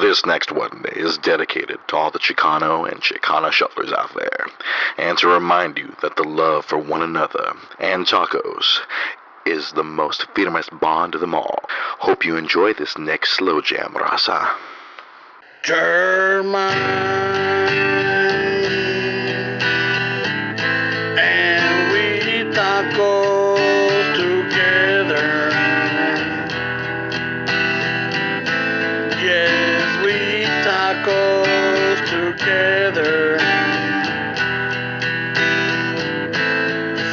This next one is dedicated to all the Chicano and Chicana shufflers out there, and to remind you that the love for one another and tacos is the most firmest bond of them all. Hope you enjoy this next slow jam, raza. German and we tacos together. Yes, we tacos together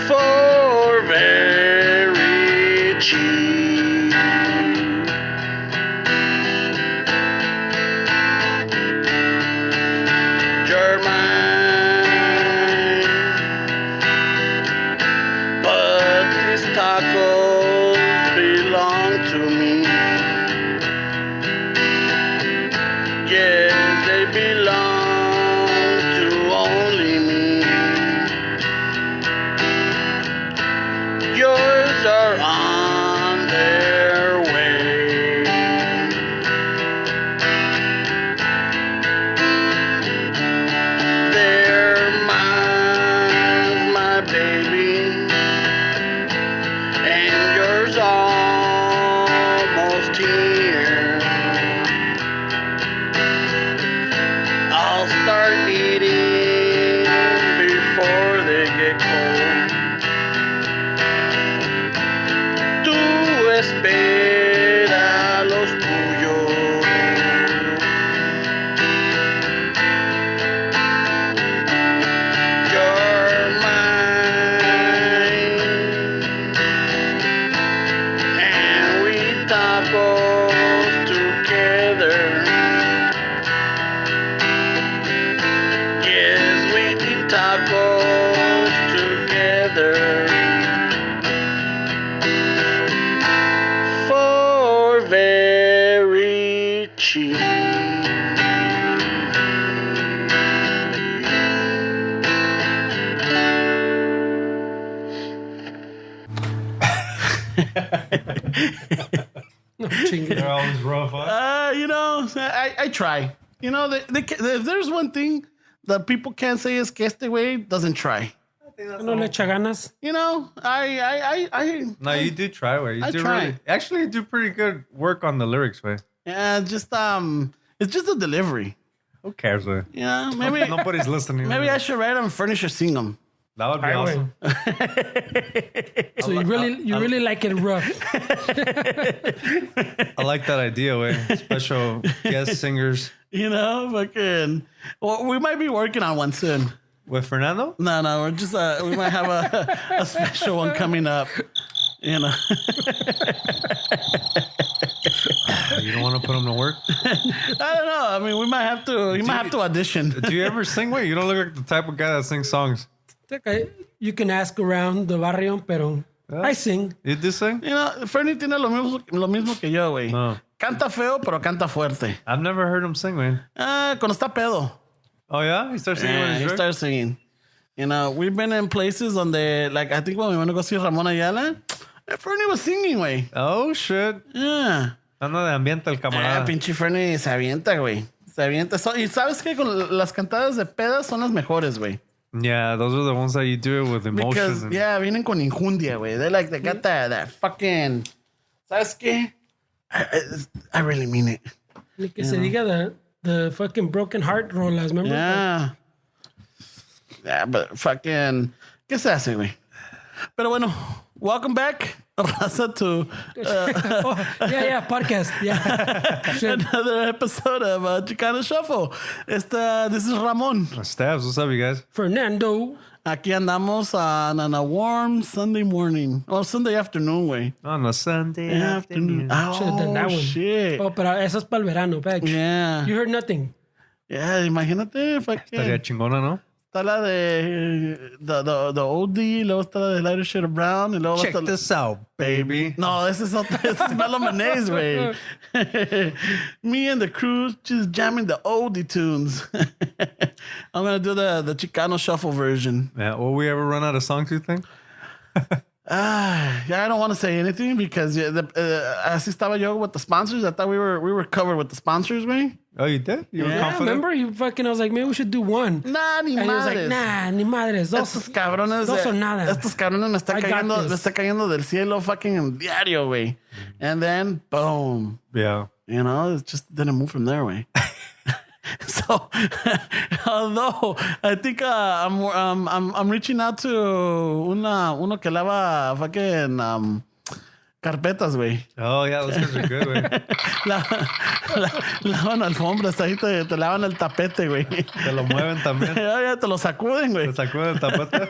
for very cheap. German, but these tacos belong to me. Yes, they belong to only me. Yours are on their way. They're mine, my baby, and yours almost here. I'll start eating before they get cold. Tú espera los tuyos. You're mine, and we tacos together. Yes, we eat tacos together for very cheap. No chingon. They're always rough, huh? I try. If there's one thing that people can't say is que este güey doesn't try. No le echa ganas. No, you do try, way. You I do try. really. Actually, you do pretty good work on the lyrics, way. Yeah, it's just the delivery. Who cares, way? Yeah, maybe Nobody's listening. maybe I should write them Furnish or Sing them. That would be awesome. So you really like it rough. I like that idea, way. Special guest singers Fucking. Well, we might be working on one soon. with Fernando. No, we're just we might have a special one coming up. You don't want to put him to work. I don't know. I mean, we might have to. You might have to audition. Do you ever sing? Way? You don't look like the type of guy that sings songs. Okay, you can ask around the barrio, pero I sing. You do sing? Fernie tiene lo mismo que yo, güey. No. Canta feo, pero canta fuerte. I've never heard him sing, man. Cuando está pedo. Oh yeah, he starts singing when Yeah, he's he drunk? starts singing. We've been in places donde, like, I think when we went to go see Ramon Ayala, Fernie was singing, güey. Oh shit. Yeah. Anda de ambiente el camarada. Pinche Fernie se avienta, güey. Se avienta. Y sabes que con las cantadas de pedas son las mejores, güey. Yeah, those are the ones that you do it with emotion. Because, vienen con injundia, güey. They got that fucking... ¿Sabes qué? I really mean it. Ni que se diga the fucking broken heart rolas, remember? Yeah. Yeah, but fucking... ¿Qué se hace, güey? Pero bueno, welcome back, Raza, to podcast. Yeah. Shit. another episode of Chicano Shuffle. This is Ramon. Stabs, what's up, you guys? Fernando. Aquí andamos on a warm Sunday morning. Oh, Sunday afternoon, güey. On a Sunday Afternoon. Should have done that one. Shit. Oh, pero eso es para el verano, bitch. Yeah. You heard nothing. Yeah, imagínate. Estaría chingona, ¿no? Está la de the OD, luego está la de Lighter Shade of Brown, y luego Check está this out, baby. No, ese es Mellow Mayonnaise, güey. Me and the crew just jamming the oldie tunes. I'm gonna do the Chicano shuffle version. Yeah, will we ever run out of songs, you think? Yeah, I don't want to say anything because así estaba yo with the sponsors. I thought we were covered with the sponsors, man. Oh, you did? You were Yeah, confident? remember? I was like, maybe we should do one. Nah, ni And he was like, madres. nah, ni madres. Estos cabrones, dos son nada. Estos cabrones me está I got cayendo this. del cielo fucking en diario, güey. And then, boom. Yeah. You know, it just didn't move from there, way. So, although I think I'm reaching out to uno que lava fucking carpetas, güey. Oh, yeah, those guys are good, güey. Lavan alfombras, ahí te lavan el tapete, güey. Te lo mueven también. Ya te lo sacuden, güey. Te sacuden el tapete.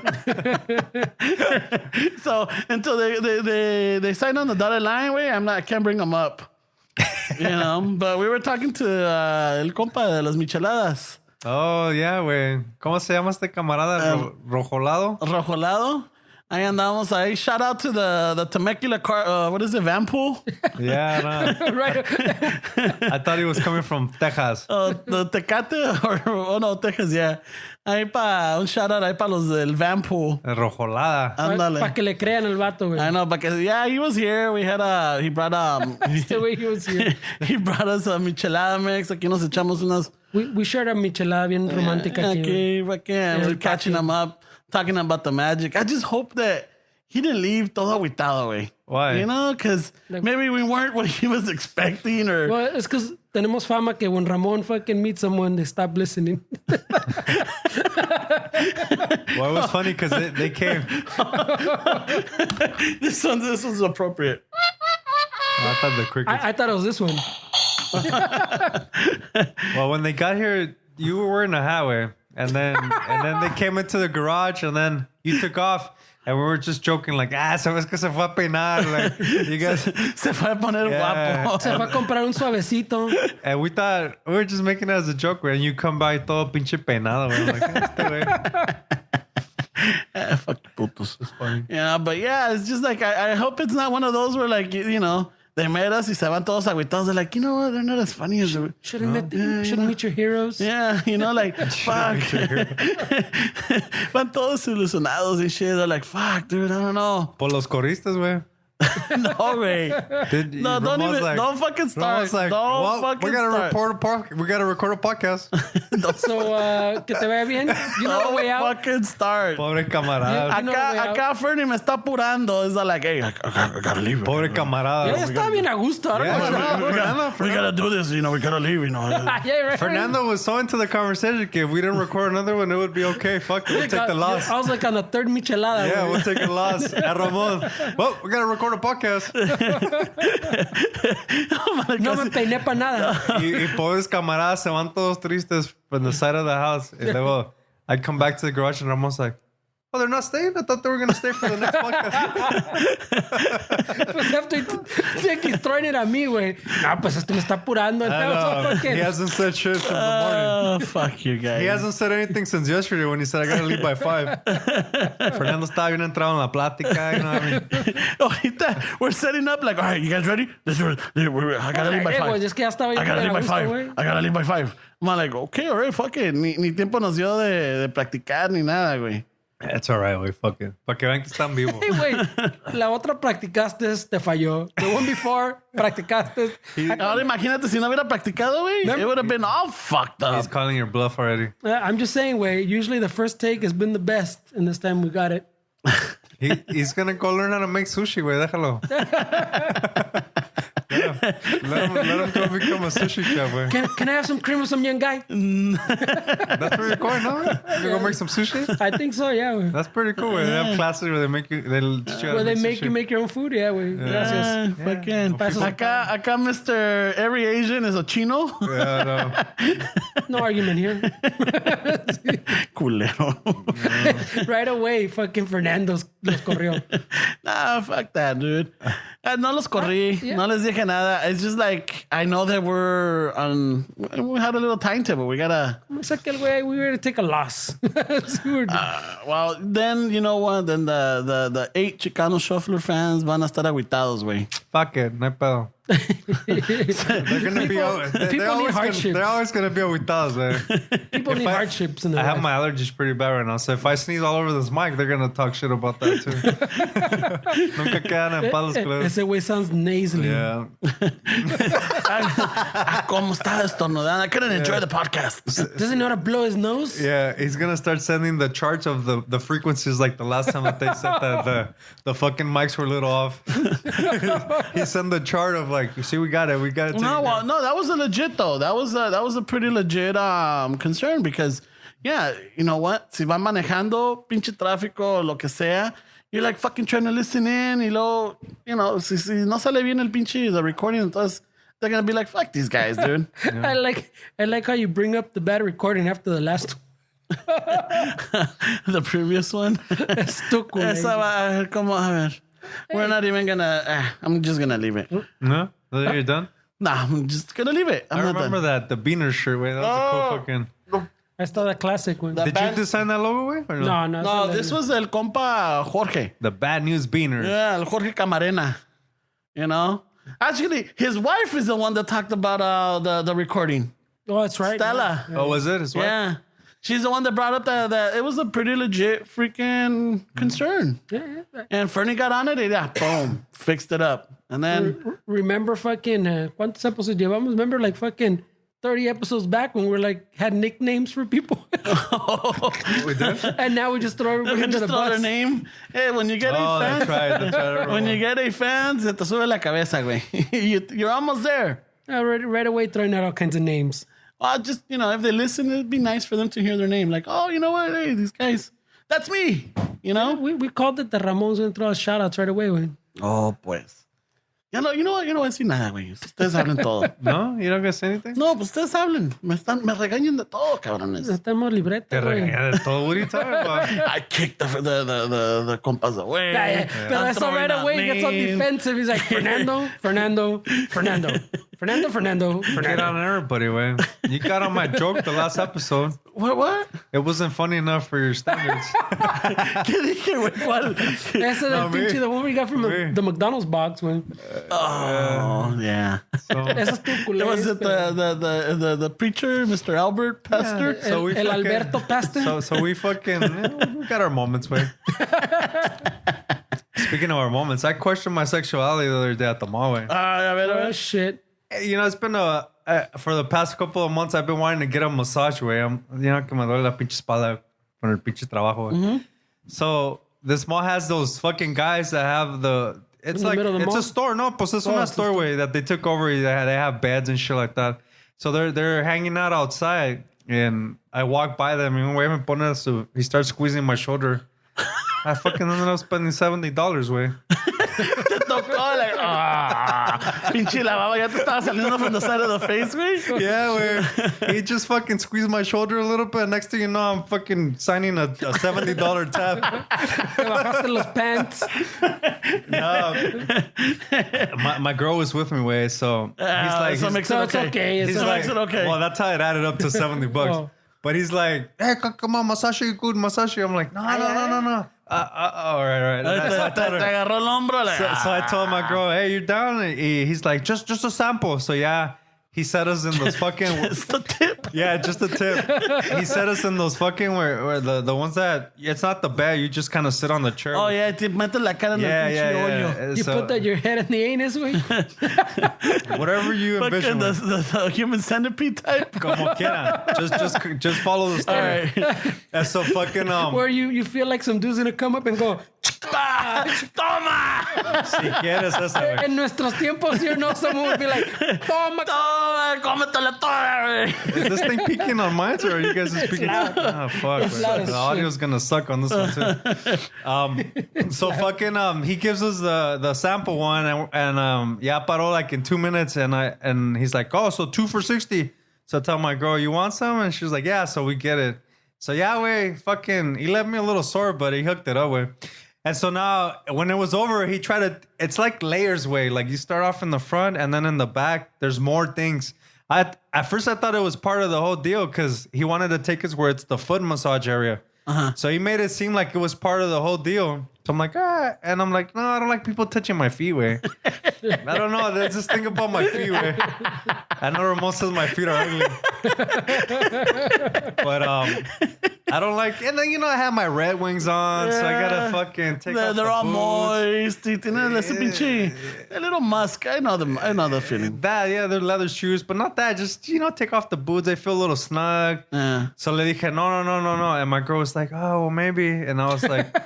So until they sign on the dotted line, way, I can't bring them up. You know, but we were talking to el compa de las micheladas. Oh, yeah, güey. ¿Cómo se llama este camarada? Rojolado. Rojolado. Ahí andamos ahí. Shout out to the Temecula car. What is it? Vanpool? Yeah, no. Right. I thought he was coming from Texas. The Tecate or no, Texas, yeah. Ahí un shout out ahí para los del Vanpool. Rojolada. Ándale. Para que le crean el vato, güey. I know, because yeah, he was here. We had he brought Este güey, he was here. he brought us a michelada mix. Aquí nos echamos unas. We shared a michelada bien romántica aquí. Okay, fucking, we're catching him up, talking about the magic. I just hope that he didn't leave todo aguitado, güey. Why? You know, because maybe we weren't what he was expecting, or. Well, it's because tenemos fama que when Ramon fucking meets someone, they stop listening. Well, it was funny because they came. This one's appropriate. I thought the crickets. I thought it was this one. Well, when they got here, you were wearing a hat, way, and then they came into the garage, and then you took off, and we were just joking like, sabes que se fue a peinar, like you guys. Se fue a poner guapo. Se fue a comprar un suavecito. And we thought we were just making it as a joke, and you come by todo pinche peinado, güey. Like, este güey. Fuck you, putos. It's funny. Yeah, but yeah, it's just like I hope it's not one of those where like you know. They met us y se van todos agüitados. They're like, you know what? They're not as funny as... Shouldn't meet your heroes. Yeah, you know, like, fuck. Van todos ilusionados and shit. They're like, fuck, dude, I don't know. Por los coristas, güey. No, güey. No, don't fucking start. Like, don't fucking we gotta start. we gotta record a podcast. So, que te vaya bien. You know the way out. Fucking start. Pobre camarada. You know the way out. Acá Fernie me está apurando. It's like, hey, I gotta leave. Pobre camarada. Ya está bien a gusto. Ahora Yeah, we gotta do this, you know, we gotta leave, you know. Yeah, right. Fernando was so into the conversation that if we didn't record another one, it would be okay. Fuck it, we'll take the loss. I was like on the third michelada. Yeah, güey. we'll take the loss. At Ramon. Well, we gotta record a podcast. No me peiné para nada. Y pobres camaradas se van todos tristes from the side of the house. Y luego, I come back to the garage and Ramon's like, oh, they're not staying? I thought they were going to stay for the next podcast. Pues after throwing it at me, güey. No, pues esto me está apurando. He hasn't said shit from the morning. Fuck you guys. He hasn't said anything since yesterday when he said, I got to leave by 5. Fernando estaba bien entrado en la plática. You know what I mean? Ahorita, we're setting up like, all right, you guys ready? I gotta leave by 5. Güey, es que ya estaba I gotta leave by 5. güey. I gotta leave by 5. I'm like, okay, all right, fuck it. Ni tiempo nos dio de practicar ni nada, güey. It's all right, güey. Fuck it. Para que vean que están vivos. Hey, güey, la otra practicaste, te falló. The one before, practicaste. Ahora imagínate si no hubiera practicado, güey. It would have been all fucked up. He's calling your bluff already. I'm just saying, güey, usually the first take has been the best, and this time we got it. He's going to go learn how to make sushi, güey. Déjalo. Let him go become a sushi chef, güey. Can I have some cream with some young guy? That's where you're going, no? You're going to make some sushi? I think so, yeah, güey. That's pretty cool, güey. They have classes where they make you, they'll teach you how Where to they make make sushi. you make your own food, yeah, güey. Gracias. Fucking. Pesos. Acá Mr. Every Asian is a chino. Yeah, No argument here. Culero. Right away, fucking Fernando's los corrió. Nah, fuck that, dude. No los corrí. Yeah. No les dije nada. It's just like, I know that we had a little timetable. We gotta... Es aquel güey, we were going to take a loss. well, then, you know what? Then the 8 Chicano Shuffler fans van a estar aguitados, güey. Fuck it, no hay pedo. They're gonna be. They're always gonna be aguitados, man. People need hardships in their I have life. my allergies pretty bad right now, so if I sneeze all over this mic, they're gonna talk shit about that too. Nunca quedan en palos, claro. Ese güey sounds nasally. Yeah. ¿Cómo está estornudando? I couldn't enjoy the podcast. Doesn't know how to blow his nose? Yeah, he's gonna start sending the charts of the frequencies like the last time that they said that the fucking mics were a little off. He sent the chart of like, you see, we got it. No, that was a legit though. That was a pretty legit concern because, yeah, you know what? Si van manejando, pinche tráfico, lo que sea, you're like fucking trying to listen in, y luego, you know, si no sale bien el pinche the recording, entonces they're gonna be like, fuck these guys, dude. Yeah. I like how you bring up the bad recording after the last The previous one. Estuco. Esa va, como, a ver. We're not even gonna. I'm just gonna leave it. No, you're done. Nah, I'm just gonna leave it. I remember that the Beaner shirt. Wait, that was a cool fucking. I saw that classic one. Did you design that logo, way? Or no? No, This was el compa Jorge. The Bad News Beaner. Yeah, el Jorge Camarena. You know, actually, his wife is the one that talked about the recording. Oh, that's right. Stella. Oh, was it? His wife? Yeah. She's the one that brought up that it was a pretty legit freaking concern. Yeah. And Fernie got on it and yeah, boom, fixed it up. And then Remember fucking ¿cuántos episodios llevamos? Remember like fucking 30 episodes back when we're like had nicknames for people. We did? And now we just throw everybody just under the throw their bus. name. Hey, when you get a fans, That's right. when you get a fans, se te sube la cabeza, güey. You're almost there. Right away throwing out all kinds of names. Just, you know, if they listen, it'd be nice for them to hear their name. Like, oh, you know what? Hey, these guys, that's me. You know? We called it the Ramones and throw out shout outs right away, güey. Oh, pues. You know what? Sin nada, güey. Ustedes hablen todo. No, you don't gonna say anything. No, pues ustedes hablen. Me regañan de todo, cabrones. Estamos libreta, Te güey. regañé de todo. What are you talking about? I kicked the compas away. Yeah. Pero I'm eso right throwing out away he gets all names. defensive. He's like, Fernando. Get on everybody, way. You got on my joke the last episode. What? It wasn't funny enough for your standards. ¿Qué dije, güey? ¿Cuál? Ese del pinche, the one we got from the McDonald's box, güey. Oh, yeah. Eso es tu culero. Was it the preacher, Mr. Albert Pastor? El Alberto Pastor. So we fucking we got our moments, way. Speaking of our moments, I questioned my sexuality the other day at the mall, way. Oh, shit. You know, it's been for the past couple of months, I've been wanting to get a massage, way. You know, que me duele la pinche espalda con el pinche trabajo, way. So this mall has those fucking guys that have it's like, it's a store. No, pues es una store, way, that they took over. They have beds and shit like that. So they're hanging out outside, and I walk by them, and wave me pone so he starts squeezing my shoulder. I fucking ended up spending $70, way. Te tocó, like, pinche la baba ya te estaba saliendo from the side of the face, güey. Yeah, way. He just fucking squeezed my shoulder a little bit. Next thing you know, I'm fucking signing a $70 tab. Te bajaste los pants. No. My girl was with me, way, so he's like... So makes it okay. He's So like, makes it okay. well, that's how it added up to $70. Oh. But he's like, hey, come on, massage you good, massage you. I'm like, no. All right. Te agarró el hombro. Like, So I told my girl, hey, you're down? And he's like, just a sample. So yeah, he set us in those fucking... it's the tip. Yeah, just a tip. He set us in those fucking where the ones that... It's not the bed. You just kind of sit on the chair. Oh, yeah, te metes la cara en el pinche hoyo. You put that your head in the anus, güey. Whatever you envision. The human centipede type. Como quieran. Just follow the story. All right. And so fucking... Where you feel like some dude's gonna come up and go, Toma! Si quieres esa, güey. en nuestros tiempos, you know, someone would be like, toma. Cómetela toda, güey. Is this thing peaking on mine, or are you guys just peaking? Oh, fuck. It's loud as The audio's gonna suck on this one, too. So fucking, he gives us the sample one, and yeah, paró like in 2 minutes, and he's like, oh, so 2 for $60. So I tell my girl, you want some? And she's like, yeah, so we get it. So yeah, way, fucking, he left me a little sore, but he hooked it up, way. And so now, when it was over, he tried to... It's like layers, way. Like, you start off in the front, and then in the back, there's more things. At first, I thought it was part of the whole deal, because he wanted to take us where it's the foot massage area. So he made it seem like it was part of the whole deal. So I'm like, and I'm like, no, I don't like people touching my feet, way. I don't know. They just think about my feet, way. I know Ramon says my feet are ugly. But I don't like, and then, I have my Red Wings on, so I gotta fucking take off They're the all boots. moist. A little musk. I know the feeling. They're leather shoes, but not that. Just, take off the boots. They feel a little snug. So le dije, no. And my girl was like, oh, well, maybe. And I was like,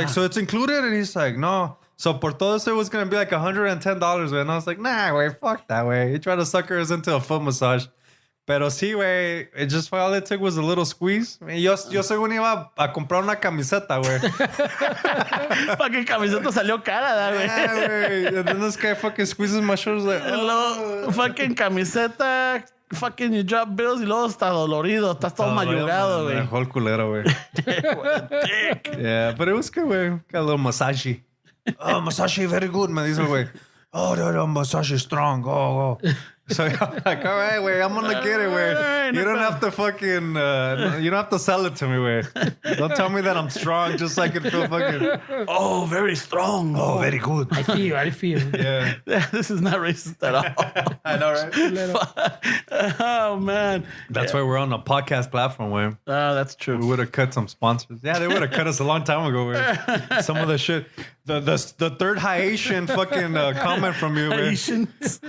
so it's included? And he's like, no. So por todo eso, it was going to be like $110, way. And I was like, nah, way, fuck that, way. He tried to sucker us into a foot massage. Pero sí, güey, it just all it took was a little squeeze. Yo según iba a comprar una camiseta, güey. Fucking camiseta salió cara, güey. Yeah, güey. And then this guy fucking squeezes my shoulders like, Luego, fucking camiseta, fucking you drop bills y luego está dolorido, estás todo mayugado, Me güey. dejó el culero, güey. Yeah, but it was good, güey. Got a little massage. Oh, massage very good, me dice el güey. Oh, the massage is strong. Oh. So I'm like, all right, wait, I'm gonna get it, wait. You don't have to fucking, you don't have to sell it to me, wait. Don't tell me that I'm strong just so I can feel fucking. Oh, very strong. Oh, very good. I feel. Yeah. This is not racist at all. I know, right? Oh, man. That's why we're on a podcast platform, way. Oh, that's We true. would have cut some sponsors. Yeah, they would have cut us a long time ago, way. Some of the shit. The third Haitian fucking comment from you, way.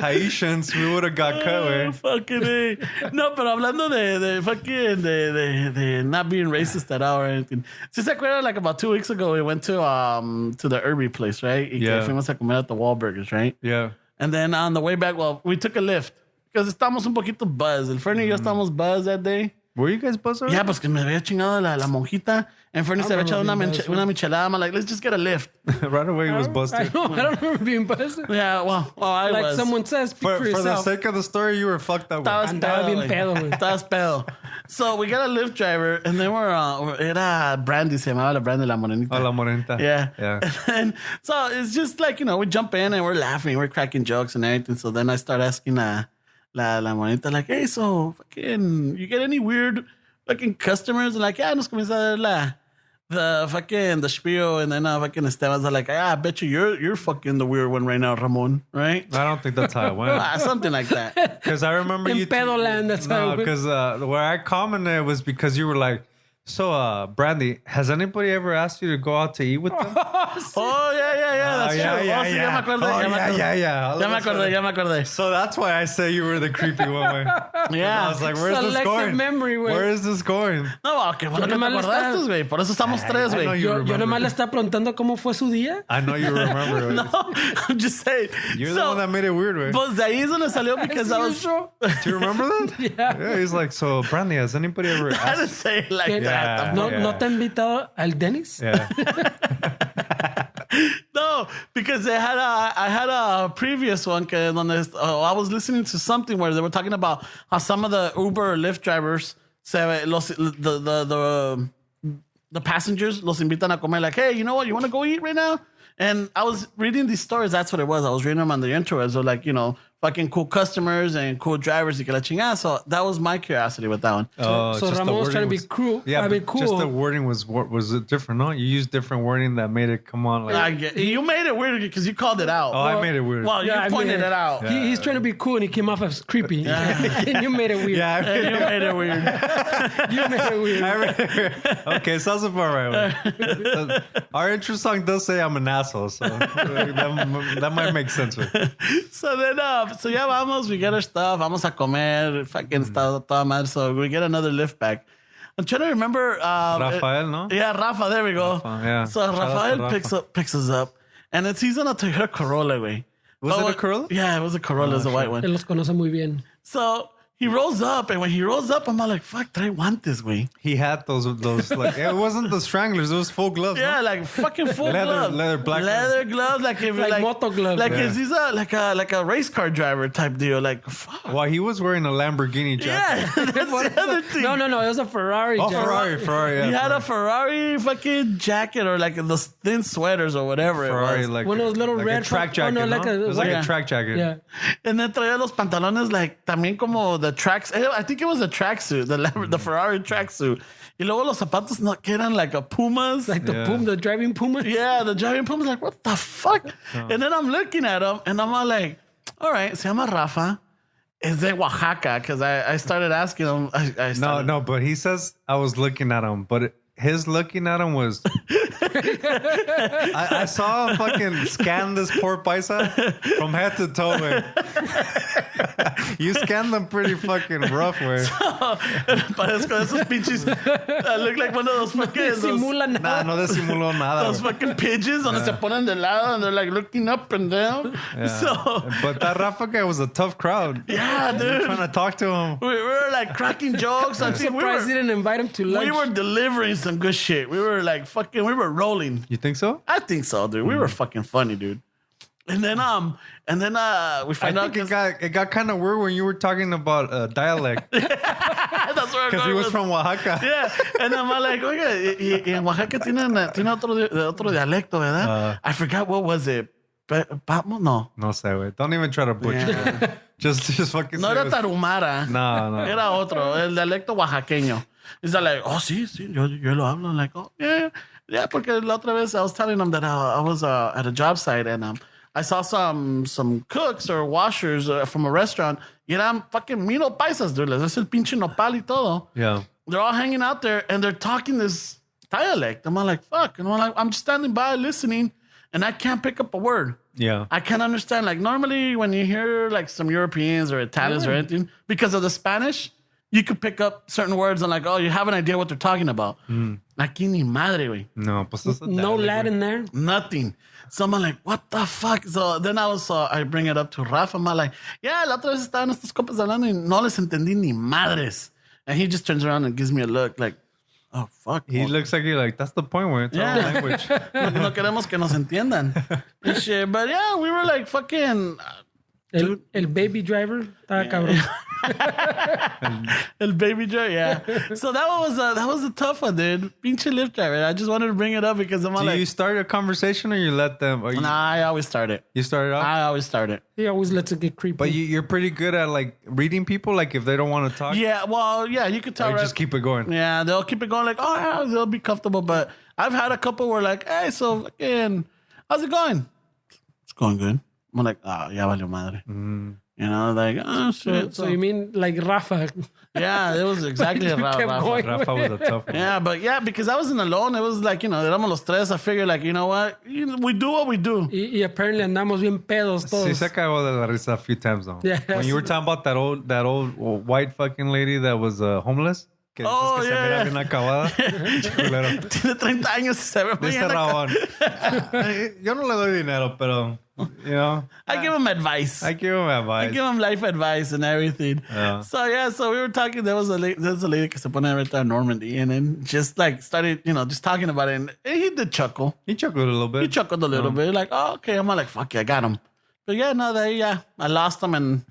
Haitians, we would have got cut, way. Fucking A. No, pero hablando de fucking de not being racist at all or anything. Si se acuerdan, like about 2 weeks ago, we went to the Irby place, right? Y que fuimos a comer at the Wahlburgers, right? Yeah. And then on the way back, we took a lift because estábamos un poquito buzzed. El Fernie y yo estábamos buzzed that day. Were you guys buzzed already? Yeah, pues que me había chingado la monjita. And Fernie se había echado una michelada. I'm like, let's just get a lift. Right away, he was busted. I don't remember being busted. Yeah, well, I Like was. someone says, speak for For the yourself. sake of the story, you were fucked up. Estabas With. Andaba bien güey. pedo, güey. Estabas pedo. So we got a Lyft driver, and then era Brandy, se llamaba la Brandy, la morenita. Oh, la morenita. Yeah. And so it's just like, we jump in and we're laughing, we're cracking jokes and everything. So then I start asking la morenita, like, hey, so fucking, you get any weird fucking customers? And like, yeah, nos comienza a dar the spiel, and then fucking Esteban's like, I bet you're fucking the weird one right now, Ramon, right? I don't think that's how it went. Something like that. Because I remember In you. Pedoland, that's how it went. because where I commented was because you were like, so, Brandy, has anybody ever asked you to go out to eat with them? Oh, yeah, that's true. Sí, ya me acordé. Ya me acordé. So that's why I say you were the creepy one. Yeah. I was like, where's this Selective going? memory, güey. Where is this going? No, qué bueno que te nomás le acordaste, estaba- güey. Por eso estamos tres, I know güey. you Yo remember. nomás le estaba preguntando cómo fue su día. I know you remember. No, I'm just saying. You're the one that made it weird, way. Pues de ahí es donde salió because I was... usual. Do you remember that? Yeah, he's like, so, Brandy, has anybody ever I didn't asked? say it like ¿Qué? that. Yeah. ¿No te ha invitado al Dennis? Yeah. No, because I had a previous one que donde I was listening to something where they were talking about how some of the Uber or Lyft drivers the passengers los invitan a comer, like, hey, you know what, you want to go eat right now? And I was reading these stories. That's what it was. I was reading them on the intro. So like, fucking cool customers and cool drivers y que la chingada. So that was my curiosity with that one. Oh, So just the Ramon was wording trying to be cool. Yeah, I mean, but cool. just the wording was it different, no? You used different wording that made it come on like... You made it weird because you called it out. Oh, I made it weird. Well, Yeah, I you pointed mean, it out. Yeah. He's trying to be cool and he came off as creepy. And you made it weird. Yeah, I And you made it weird. You made it weird. I made it weird. Okay, sounds about right. Our intro song does say I'm an asshole, so that might make sense. Right? So then, so ya vamos, we get our stuff, vamos a comer, fucking está toda madre. So we get another lift back. I'm trying to remember. Rafael, no? Yeah, Rafa, there we go. Rafa, yeah. So Shout out to Rafael Rafa. picks us up. And he's on a Toyota Corolla, güey. Was it a Corolla? Yeah, it was a Corolla, it's a white one. Él los conoce muy bien. So he rolls up, and when he rolls up, I'm all like, fuck, trae guantes, güey. He had those like it wasn't the stranglers, it was full gloves. Yeah, no? like fucking full gloves. black leather gloves, like if Like moto gloves. Like Yeah. if he's like a race car driver type deal. Like fuck. Well, he was wearing a Lamborghini jacket. Yeah, that's the other thing. No, it was a Ferrari. Oh, jacket. Ferrari, yeah. He had a Ferrari fucking jacket or like those thin sweaters or whatever Ferrari, it was. like One of those little red a track oh, jacket. no, like no? a- It was like yeah. a track jacket. Yeah. And then traía los pantalones like también como the tracks. I think it was a tracksuit, the Ferrari tracksuit. Y luego los zapatos no que eran like a Pumas. Like the driving Puma. Yeah, the driving Pumas. Like, what the fuck? And then I'm looking at him and I'm all like, all right, se llama Rafa. Is de Oaxaca? Because I started asking him. No, but he says I was looking at him, but his looking at him was. I saw him fucking scan this poor paisa from head to toe, man. You scanned them pretty fucking rough, man. Parezco de esos pinches. I look like one of those fucking. Simula nada. No disimuló nada. Those fucking pigeons donde se ponen de lado and they're like looking up and down. Yeah. So, but that Rafa guy was a tough crowd. yeah, We were dude. trying to talk to him. We were like cracking jokes. I think Surprised he didn't invite him to lunch. we were delivering some good shit. We were like fucking, we were rolling. You think so? I think so, dude. We were fucking funny, dude. And then we find out it got kind of weird when you were talking about dialect that's where because he was from Oaxaca. Yeah, and I'm like, oiga, y en Oaxaca tiene otro dialecto, ¿verdad? I forgot what was it. No. No sé, güey. Don't even try to butcher it. Just fucking No say era it. tarumara. No. Era otro, el dialecto oaxaqueño. He's like, oh, sí, yo lo hablo. I'm like, oh, yeah, porque la otra vez I was telling him that I was at a job site and I saw some cooks or washers from a restaurant. Y eran fucking mino paisas, dude. Les hace el pinche nopal y todo. Yeah. They're all hanging out there and they're talking this dialect. I'm like, fuck. And I'm just standing by listening and I can't pick up a word. Yeah. I can't understand. Like normally when you hear like some Europeans or Italians or anything, because of the Spanish, you could pick up certain words and like, oh, you have an idea what they're talking about. Aquí ni madre, güey. No, pues eso No Latin there. Nothing. So I'm like, what the fuck? So then I bring it up to Rafa. I'm like, yeah, la otra vez estaban estos copas hablando y no les entendí ni madres. And he just turns around and gives me a look like, oh, fuck. He looks like you're like, that's the point where it's our language. No queremos que nos entiendan. And shit. But yeah, we were like fucking... El baby driver. Estaba cabrón. El baby driver, yeah. So that was a tough one, dude. Pinche Lyft driver. I just wanted to bring it up because I'm Do like... you start a conversation or you let them? Or you, Nah, I always start it. You start it off? I always start it. He always lets it get creepy. But you're pretty good at like reading people, like if they don't want to talk. Yeah, well, yeah, you could tell. Or just keep it going. Yeah, they'll keep it going like, oh, yeah, they'll be comfortable. But I've had a couple where like, hey, so fucking, how's it going? It's going good. I'm like, oh, ya valió madre. You know, like, oh, shit. so you mean like Rafa? Yeah, it was exactly You kept Rafa. going. Rafa was a tough one. Yeah, but yeah, because I wasn't alone. It was like, you know, éramos los tres. I figured like, you know what? We do what we do. Y apparently andamos bien pedos todos. Sí se cagó de la risa a few times though. Yeah. When you were talking about that old white fucking lady that was homeless. Que Oh, dices que yeah, se mira bien acabada. Culero. Tiene 30 años y se ve muy Dice Rabón. Yo no le doy dinero, pero, you know. I give him advice. I give him advice. I give him life advice and everything. Yeah. So we were talking. There was a lady que se pone right there in Normandy, and then just like started, you know, just talking about it. And he did chuckle. He chuckled a little bit. He chuckled a little bit, like, oh, okay. I'm like, fuck yeah, I got him. But yeah, no, I lost him and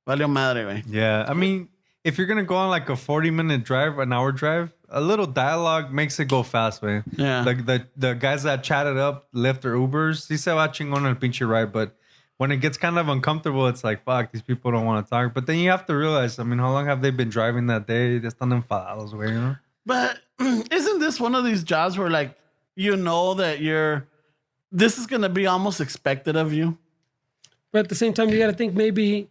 valió madre, güey. Yeah, I mean, if you're gonna go on like a 40-minute drive, an hour drive, a little dialogue makes it go fast, man. Yeah. Like the guys that chatted up Lyft or Ubers, sí se va chingón el pinche ride, but when it gets kind of uncomfortable, it's like, fuck, these people don't want to talk. But then you have to realize, I mean, how long have they been driving that day? They están enfadados, güey, you know? But isn't this one of these jobs where like you know that this is gonna be almost expected of you? But at the same time, you got to think maybe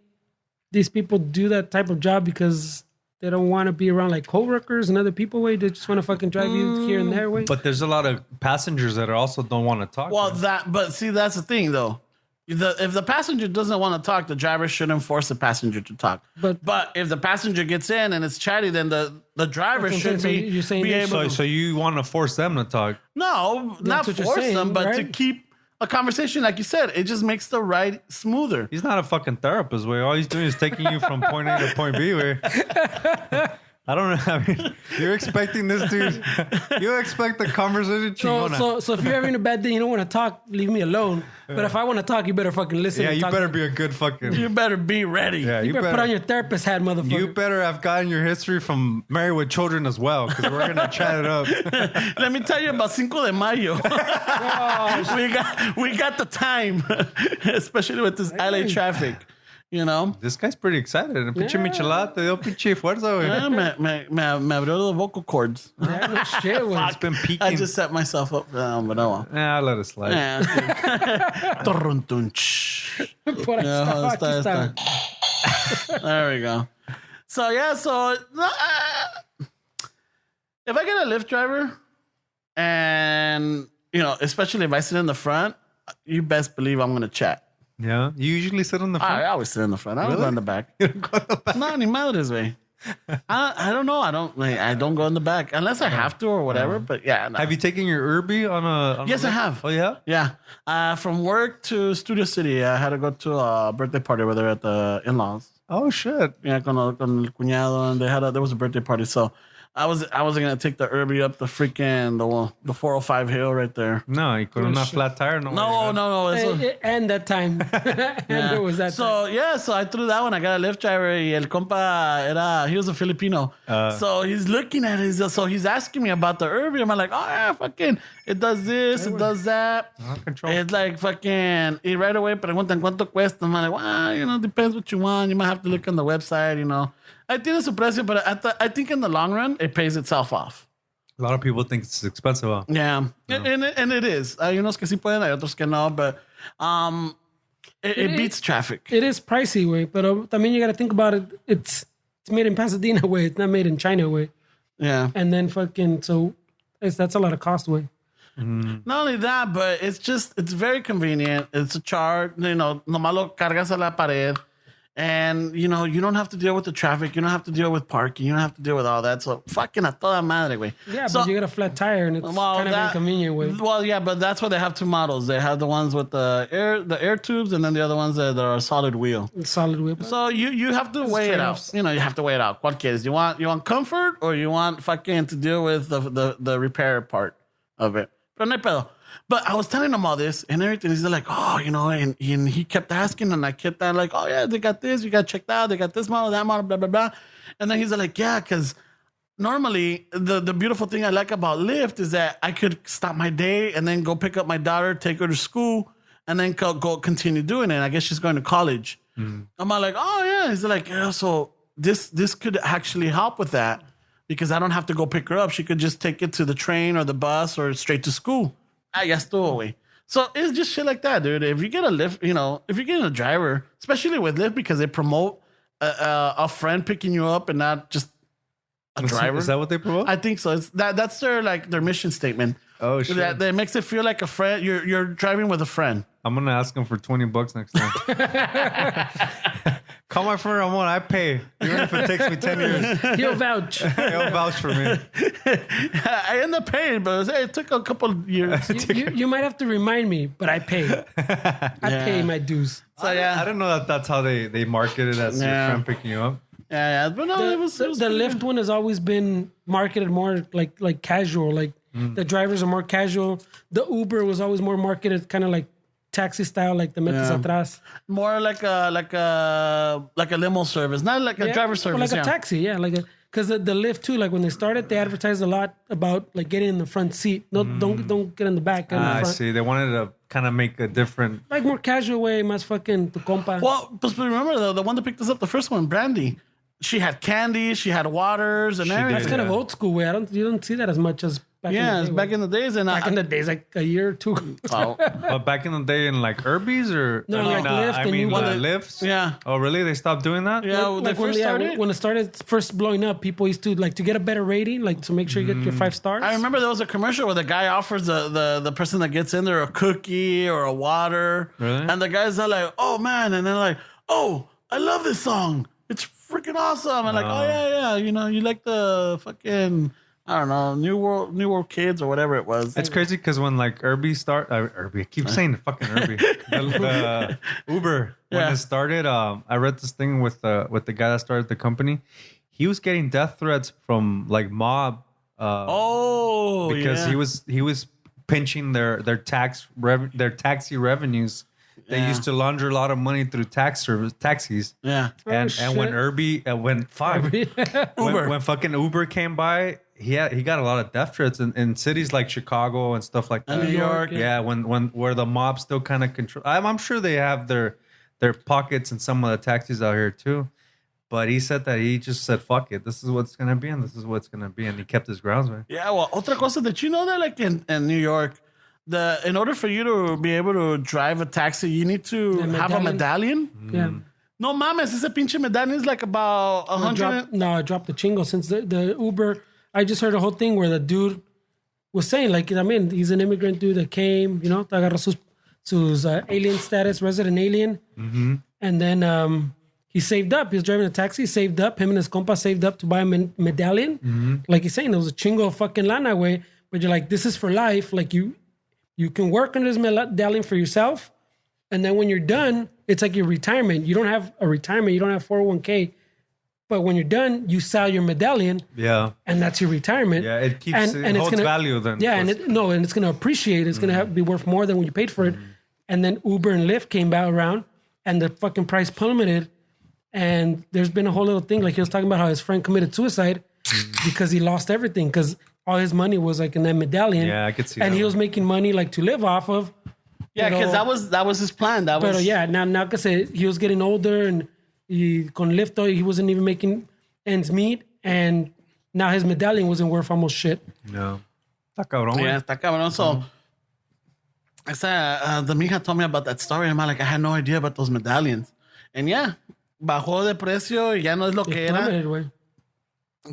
these people do that type of job because they don't want to be around like coworkers and other people. Way they just want to fucking drive you here and there. Way. But there's a lot of passengers that also don't want to talk. Well, man. but see, that's the thing though. If the passenger doesn't want to talk, the driver shouldn't force the passenger to talk. But if the passenger gets in and it's chatty, then the driver should so you're saying be this- able. So you want to force them to talk? No, not what you're force saying, them, but to right? keep a conversation, like you said, it just makes the ride smoother. He's not a fucking therapist, way. All he's doing is taking you from point A to point B, way. I don't know. I mean, you're expecting this dude. You expect the conversation chingona. So if you're having a bad day, you don't want to talk, leave me alone. But if I want to talk, you better fucking listen. Yeah, and you talk. better be a good fucking. You better be ready. Yeah, You better put on your therapist hat, motherfucker. You better have gotten your history from Married with Children as well, because we're gonna chat it up. Let me tell you about Cinco de Mayo. we got the time, especially with this LA traffic. You know? This guy's pretty excited. El pinche Michelada te dio pinche fuerza, güey. Yeah, me abrió the vocal cords. Yeah, no shit, güey. It's been peaking. I just set myself up for that one, but no. I'll let it slide. Yeah. Torruntunch. Por ahí Yeah, está, aquí está. está. There we go. So yeah, if I get a Lyft driver, and especially if I sit in the front, you best believe I'm gonna chat. Yeah. You usually sit on the front? I always sit in the front. I don't go in the back. You don't go in the back? No, ni madres, way. I don't know. I don't go in the back unless I have to or whatever. But yeah, no. Have you taken your Irby on a... Yes, I have. Oh, yeah? Yeah. From work to Studio City, I had to go to a birthday party where they're at the in-laws. Oh, shit. Yeah, con el cuñado, and there was a birthday party. So I wasn't gonna take the Irby up the freaking the 405 hill right there. No, y con una flat tire. No. And that time. And it was that time. So I threw that one. I got a Lyft driver. Y el compa he was a Filipino. So he's looking at it. So he's asking me about the Irby. I'm like, oh yeah, fucking, it does this, it does that. It's like fucking, y right away preguntan cuánto cuesta. I'm like, well, depends what you want. You might have to look on the website, I think it's a precio, but I think in the long run, it pays itself off. A lot of people think it's expensive. Huh? Yeah. And it is. Hay unos que sí pueden, hay otros que no, but it beats traffic. It is pricey, way, but I mean, you got to think about it. It's made in Pasadena, way. It's not made in China, way. Yeah. And then that's a lot of cost, way. Not only that, but it's very convenient. It's a chart, nomás lo cargas a la pared. And, you don't have to deal with the traffic. You don't have to deal with parking. You don't have to deal with all that. So, fucking a toda madre, güey. Yeah, but you got a flat tire, and it's kind of inconvenient, way. Well, yeah, but that's why they have two models. They have the ones with the air tubes, and then the other ones that are solid wheel. Solid wheel. So, you have to weigh it out. You have to weigh it out. ¿Cuál quieres? You want comfort, or you want fucking to deal with the repair part of it? Pero no hay pedo. But I was telling him all this and everything. He's like, oh, and he kept asking, and I kept like, oh, yeah, they got this. You got checked out. They got this model, that model, blah, blah, blah. And then he's like, yeah, because normally the beautiful thing I like about Lyft is that I could stop my day and then go pick up my daughter, take her to school, and then go continue doing it. I guess she's going to college. I'm like, oh, yeah. He's like, yeah, so this could actually help with that because I don't have to go pick her up. She could just take it to the train or the bus or straight to school. Ya estuvo, güey. So it's just shit like that, dude. If you get a Lyft, if you're getting a driver, especially with Lyft because they promote a friend picking you up and not just a driver. Is that what they promote? I think so. It's that's their mission statement. Oh shit! That makes it feel like a friend. You're driving with a friend. I'm gonna ask him for $20 next time. Call my friend Ramon. I pay, even if it takes me 10 years. He'll vouch. He'll vouch for me. I end up paying, but it took a couple of years. You might have to remind me, but I pay. I pay my dues. So yeah, I don't know that's how they market it as your friend picking you up. Yeah, but no, it was the Lyft one has always been marketed more like casual. Like the drivers are more casual. The Uber was always more marketed, kind of like taxi style, like the metes atrás. More like a limo service, not like a driver service. Or like a taxi, because the Lyft too. Like when they started, they advertised a lot about like getting in the front seat. No, don't get in the back. Get in the front. I see. They wanted to kind of make a different, like more casual way, más fucking tu compa. Well, but remember the one that picked us up, the first one, Brandy. She had candy, she had waters and everything. That's kind of old school way. You don't see that as much as back in the day. It's back in the days. And back in the days, like a year or two. But back in the day in like Irby's or no, like Lyft. I mean Lyfts. Yeah. Oh, really? They stopped doing that? Yeah. Like when it started first blowing up, people used to like to get a better rating, like to make sure you get your 5 stars. I remember there was a commercial where the guy offers the person that gets in there a cookie or a water. Really? And the guys are like, oh man, and they're like, oh, I love this song. It's freaking awesome. And like, oh yeah, you like the fucking, I don't know, New World Kids or whatever it was. It's crazy because when like Irby I keep saying the fucking Irby, the Uber when it started. I read this thing with the guy that started the company. He was getting death threats from like mob. Because he was pinching their taxi revenues. They used to launder a lot of money through taxis. Yeah. And when when fucking Uber came by, he got a lot of death threats in cities like Chicago and stuff like that. And New York. Yeah, when where the mob still kind of control. I'm sure they have their their pockets in some of the taxis out here too. But he said that he just said, fuck it. This is what's going to be, and this is what's going to be. And he kept his grounds, man. Yeah, well, otra cosa, did you know that like in New York, in order for you to be able to drive a taxi, you need to have a medallion? Yeah. No mames, ese pinche medallion is like about 100. I dropped the chingo since the Uber. I just heard a whole thing where the dude was saying, like, I mean, he's an immigrant dude that came, you know, agarró sus alien status, resident alien. And then he saved up. He was driving a taxi, saved up. Him and his compa saved up to buy a medallion. Like he's saying, there was a chingo of fucking lana way. But you're like, this is for life. Like you can work on this medallion for yourself. And then when you're done, it's like your retirement. You don't have a retirement. You don't have 401k. But when you're done, you sell your medallion. Yeah. And that's your retirement. Yeah, it keeps it holds value then. Yeah, and it's going to appreciate. It's going to be worth more than when you paid for it. And then Uber and Lyft came back around and the fucking price plummeted. And there's been a whole little thing. Like he was talking about how his friend committed suicide because he lost everything. Because all his money was like in that medallion. Yeah, I could see that. And he was making money like to live off of. Yeah, because that was his plan. But yeah, now because he was getting older and con Lyft, he wasn't even making ends meet. And now his medallion wasn't worth almost shit. No. Está cabrón. Yeah, está cabrón. So, the mija told me about that story. And I'm like, I had no idea about those medallions. And yeah, bajó de precio y ya no es lo que era.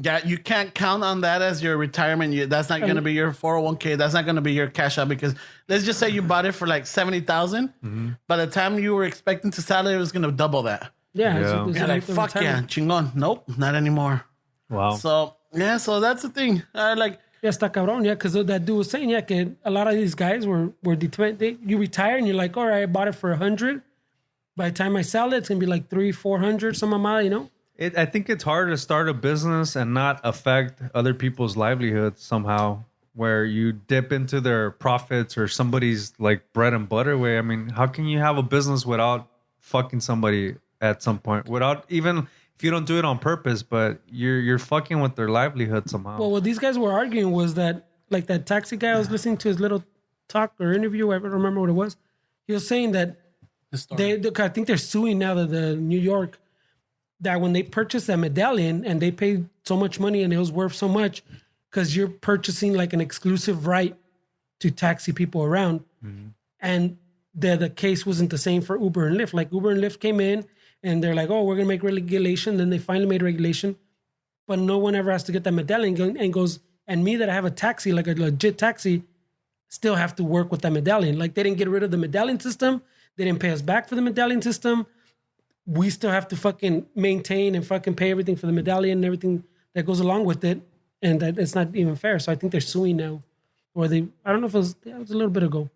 Yeah, you can't count on that as your retirement. That's not going to be your 401k. That's not going to be your cash out because let's just say you bought it for like 70,000. By the time you were expecting to sell it, it was going to double that. Yeah. You're like, fuck yeah, chingon. Nope, not anymore. Wow. So, yeah, so that's the thing. Yeah, está cabrón. Yeah, because that dude was saying, yeah, a lot of these guys were you retire and you're like, all right, I bought it for 100. By the time I sell it, it's going to be like 300-400, some amount, you know? I think it's hard to start a business and not affect other people's livelihoods somehow, where you dip into their profits or somebody's like bread and butter way. I mean, how can you have a business without fucking somebody at some point? Without even if you don't do it on purpose, but you're fucking with their livelihood somehow. Well, what these guys were arguing was that like that taxi guy I was listening to his little talk or interview, I don't remember what it was. He was saying that I think they're suing now the New York. That when they purchased that medallion and they paid so much money and it was worth so much because you're purchasing like an exclusive right to taxi people around. And the case wasn't the same for Uber and Lyft. Like Uber and Lyft came in and they're like, oh, we're going to make regulation. Then they finally made regulation. But no one ever has to get that medallion and goes, and me that I have a taxi, like a legit taxi, still have to work with that medallion. Like they didn't get rid of the medallion system. They didn't pay us back for the medallion system. We still have to fucking maintain and fucking pay everything for the medallion and everything that goes along with it. And that it's not even fair. So I think they're suing now. Or I don't know if it was a little bit ago.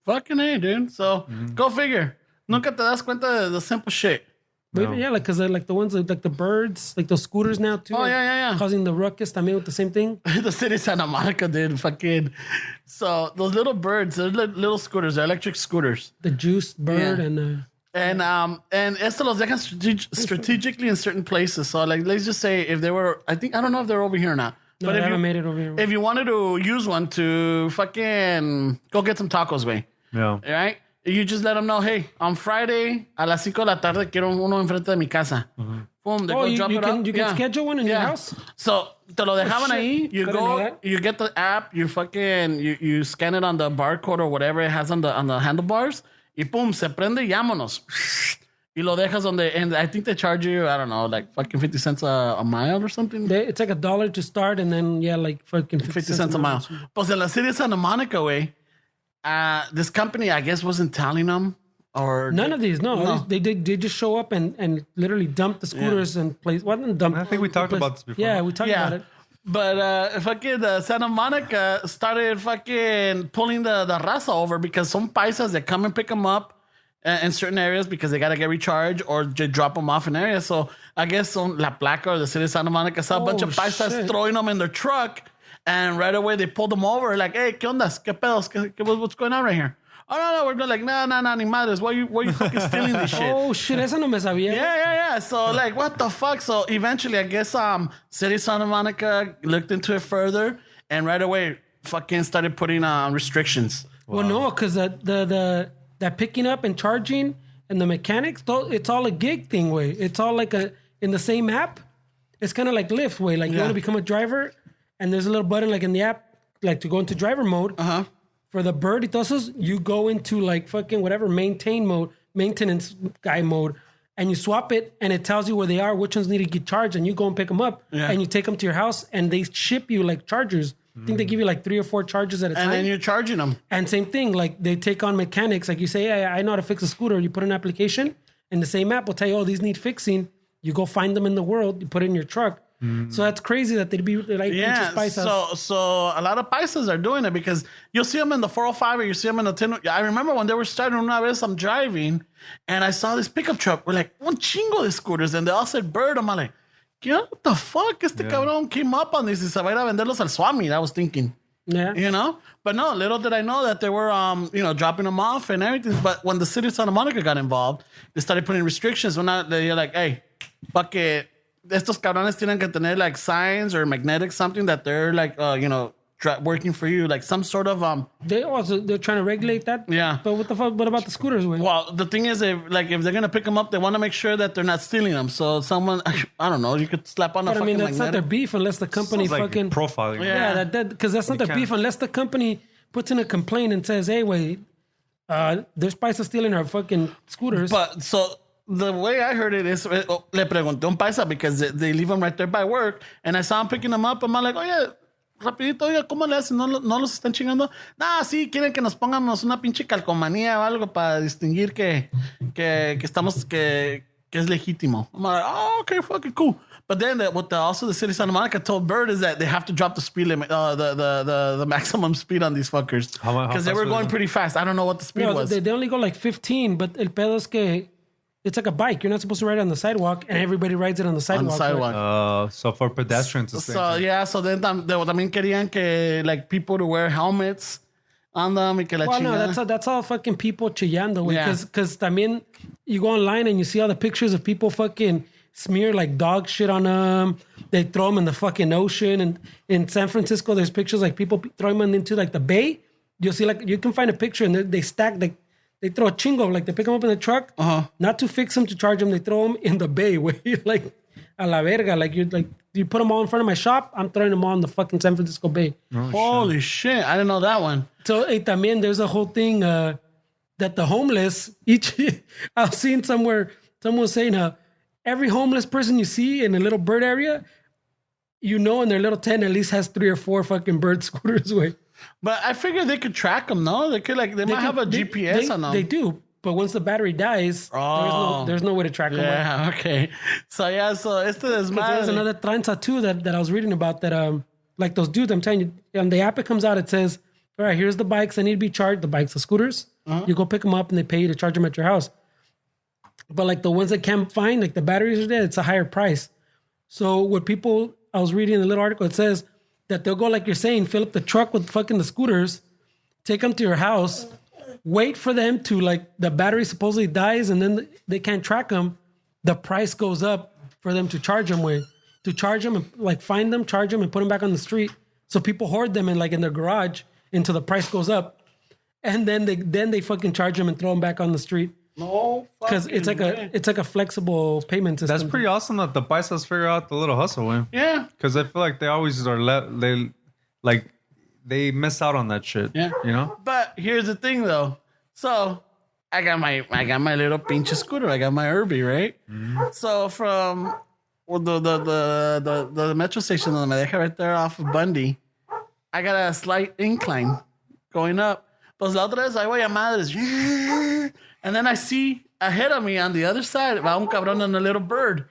Fucking A, dude. So go figure. Nunca te das cuenta de the simple shit. No. Yeah, like, because like the ones, like the birds, like those scooters now too. Oh, yeah. Causing the ruckus también with the same thing. The city of Santa Monica, dude. Fucking. So those little birds, they're little scooters, they're electric scooters. The juiced bird And esto los dejan strategically in certain places. So like, let's just say if they were, I don't know if they're over here or not. No, but they haven't made it over here. If you wanted to use one to fucking go get some tacos, güey. Yeah. Right? You just let them know, hey, on Friday a las 5 de la tarde quiero uno enfrente de mi casa. Boom, they go drop it off. You can schedule one in your house? So, te lo dejaban ahí. You go, you get the app, you fucking, you scan it on the barcode or whatever it has on the handlebars. Y boom, se prende y vámonos. Y lo dejas donde, and I think they charge you, I don't know, like fucking 50 cents a mile or something. It's like $1 to start and then, like fucking 50 cents a mile. Pues en la city of Santa Monica, way, this company, I guess, wasn't telling them. Or none of these, no. They just show up and literally dump the scooters and place. Wasn't dump? I think we talked about this before. Yeah, we talked about it. But fucking Santa Monica started fucking pulling the raza over because some paisas that come and pick them up in certain areas because they got to get recharged or just drop them off in areas. So I guess La Placa or the city of Santa Monica saw a bunch of paisas throwing them in their truck, and right away they pulled them over like, hey, ¿qué ondas? ¿Qué pedos? What's going on right here? Oh, no, we're like, nah, ni madres. Why you fucking stealing this shit? Oh, shit, esa no me sabía. Yeah. So, like, what the fuck? So, eventually, I guess City of Santa Monica looked into it further and right away fucking started putting restrictions. Wow. Well, no, because that picking up and charging and the mechanics, it's all a gig thing way. It's all like in the same app. It's kind of like Lyft way. Like you want to become a driver, and there's a little button like in the app, like to go into driver mode. For the bird, entonces you go into like fucking whatever maintenance guy mode, and you swap it, and it tells you where they are, which ones need to get charged, and you go and pick them up, and you take them to your house, and they ship you like chargers. I think they give you like 3 or 4 chargers at a time. And then you're charging them. And same thing, like they take on mechanics. Like you say, hey, I know how to fix a scooter. You put an application, and the same app will tell you, oh, these need fixing. You go find them in the world. You put it in your truck. So that's crazy that they'd be like, so a lot of paisas are doing it because you'll see them in the 405 or you see them in the 10. I remember when they were starting una vez, I'm driving and I saw this pickup truck. We're like, un chingo de scooters, and they all said bird. I'm like, what the fuck? Este cabrón came up on this y se va a ir a venderlos al Swami. I was thinking. Yeah. You know? But no, little did I know that they were, dropping them off and everything. But when the city of Santa Monica got involved, they started putting restrictions. They're like, hey, fuck it. Estos cabrones tienen que tener like signs or magnetic something that they're like, working for you, like some sort of they're trying to regulate that. Yeah. But what the fuck? What about the scooters? Well, the thing is, if they're gonna pick them up, they want to make sure that they're not stealing them. So someone, I don't know, you could slap on a fucking that's not their beef unless the company fucking profiling. Yeah, because that's not their beef unless the company puts in a complaint and says, hey, wait, there's paisas stealing our fucking scooters. But so. The way I heard it is, le pregunté un paisa because they leave them right there by work. And I saw him picking them up. And I'm like, oye, rapidito, oiga, ¿cómo le hacen? ¿No los están chingando? Nah, sí, quieren que nos pongamos una pinche calcomanía o algo para distinguir que estamos, que es legítimo. I'm like, oh, okay, fucking cool. But then also the city of Santa Monica told Bird is that they have to drop the speed limit, the maximum speed on these fuckers. Because they were going pretty fast. I don't know what the speed was. They only go like 15, but el pedo es que it's like a bike. You're not supposed to ride it on the sidewalk, and everybody rides it on the sidewalk. So for pedestrians. So then también querían que like people to wear helmets on them y que la chingada. No, that's all fucking people chillando. Because también you go online and you see all the pictures of people fucking smear like dog shit on them. They throw them in the fucking ocean. And in San Francisco, there's pictures like people throw them into like the bay. You'll see like you can find a picture and they stack they throw a chingo, like they pick them up in the truck, not to fix them, to charge them. They throw them in the bay, where you're like, a la verga. Like you put them all in front of my shop, I'm throwing them all in the fucking San Francisco Bay. Holy shit. I didn't know that one. So, también there's a whole thing that the homeless, I was seeing somewhere, someone was saying, every homeless person you see in a little bird area, in their little tent at least has 3 or 4 fucking bird scooters away. But I figured they could track them, no? They might have a GPS on them. They do, but once the battery dies, there's no way to track them. Yeah, okay. So este desmadre. There's another tranza too that I was reading about that, like those dudes, I'm telling you, on the app it comes out, it says, all right, here's the bikes that need to be charged, the scooters. You go pick them up and they pay you to charge them at your house. But like the ones that can't find, like the batteries are there, it's a higher price. So I was reading a little article, it says, that they'll go, like you're saying, fill up the truck with fucking the scooters, take them to your house, wait for them to, like, the battery supposedly dies, and then they can't track them. The price goes up for them to charge them with. To charge them and, like, find them, charge them, and put them back on the street. So people hoard them in their garage until the price goes up. And then they fucking charge them and throw them back on the street. No, because it's like a flexible payment system. That's pretty awesome that the paisas figure out the little hustle, man. Yeah, because I feel like they always are they miss out on that shit. Yeah, you know. But here's the thing, though. So I got my little pinche scooter. I got my Irby, right? Mm-hmm. So from the metro station on the Medeja right there off of Bundy, I got a slight incline going up. Pues la otra vez ahí voy a madres. And then I see ahead of me on the other side, va un cabrón and a little bird.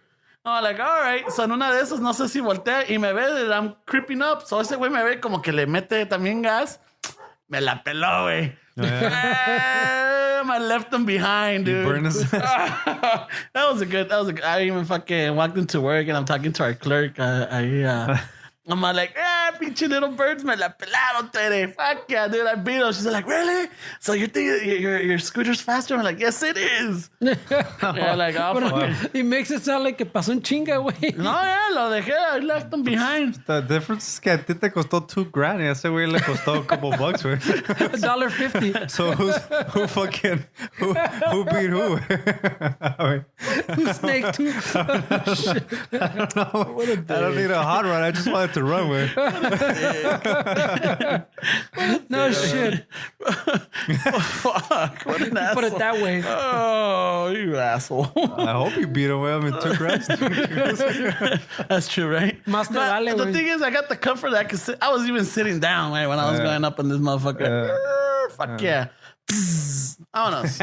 I'm like, all right. So en una de esas, no sé si voltea y me ve that I'm creeping up. So ese güey me ve como que le mete también gas. Me la peló, güey. I left him behind, dude. That was a good. I even fucking walked into work and I'm talking to our clerk. I'm like, pinche little birds me la pelaron today. Fuck yeah, dude. I beat them. She's like, really? So you think your scooter's faster? I'm like, yes, it is. Yeah, like, oh, fuck. He makes it sound like que pasó un chinga, güey. No, yeah, lo dejé. I left them behind. The difference es que a ti te costó $2,000 y a ese güey le costó a couple bucks, güey. $1.50. So who beat who? Who snaked who? I don't know. I don't need a hot rod. I just wanted to run, güey. No shit. Fuck. What an asshole. Put it that way. Oh, you asshole. I hope you beat him, güey. I mean, $2,000. That's true, right? Más te But vale, the güey. thing is, I got the comfort that I could sit. I was even sitting down, right, when I was going up on this motherfucker. Fuck yeah. Vámonos.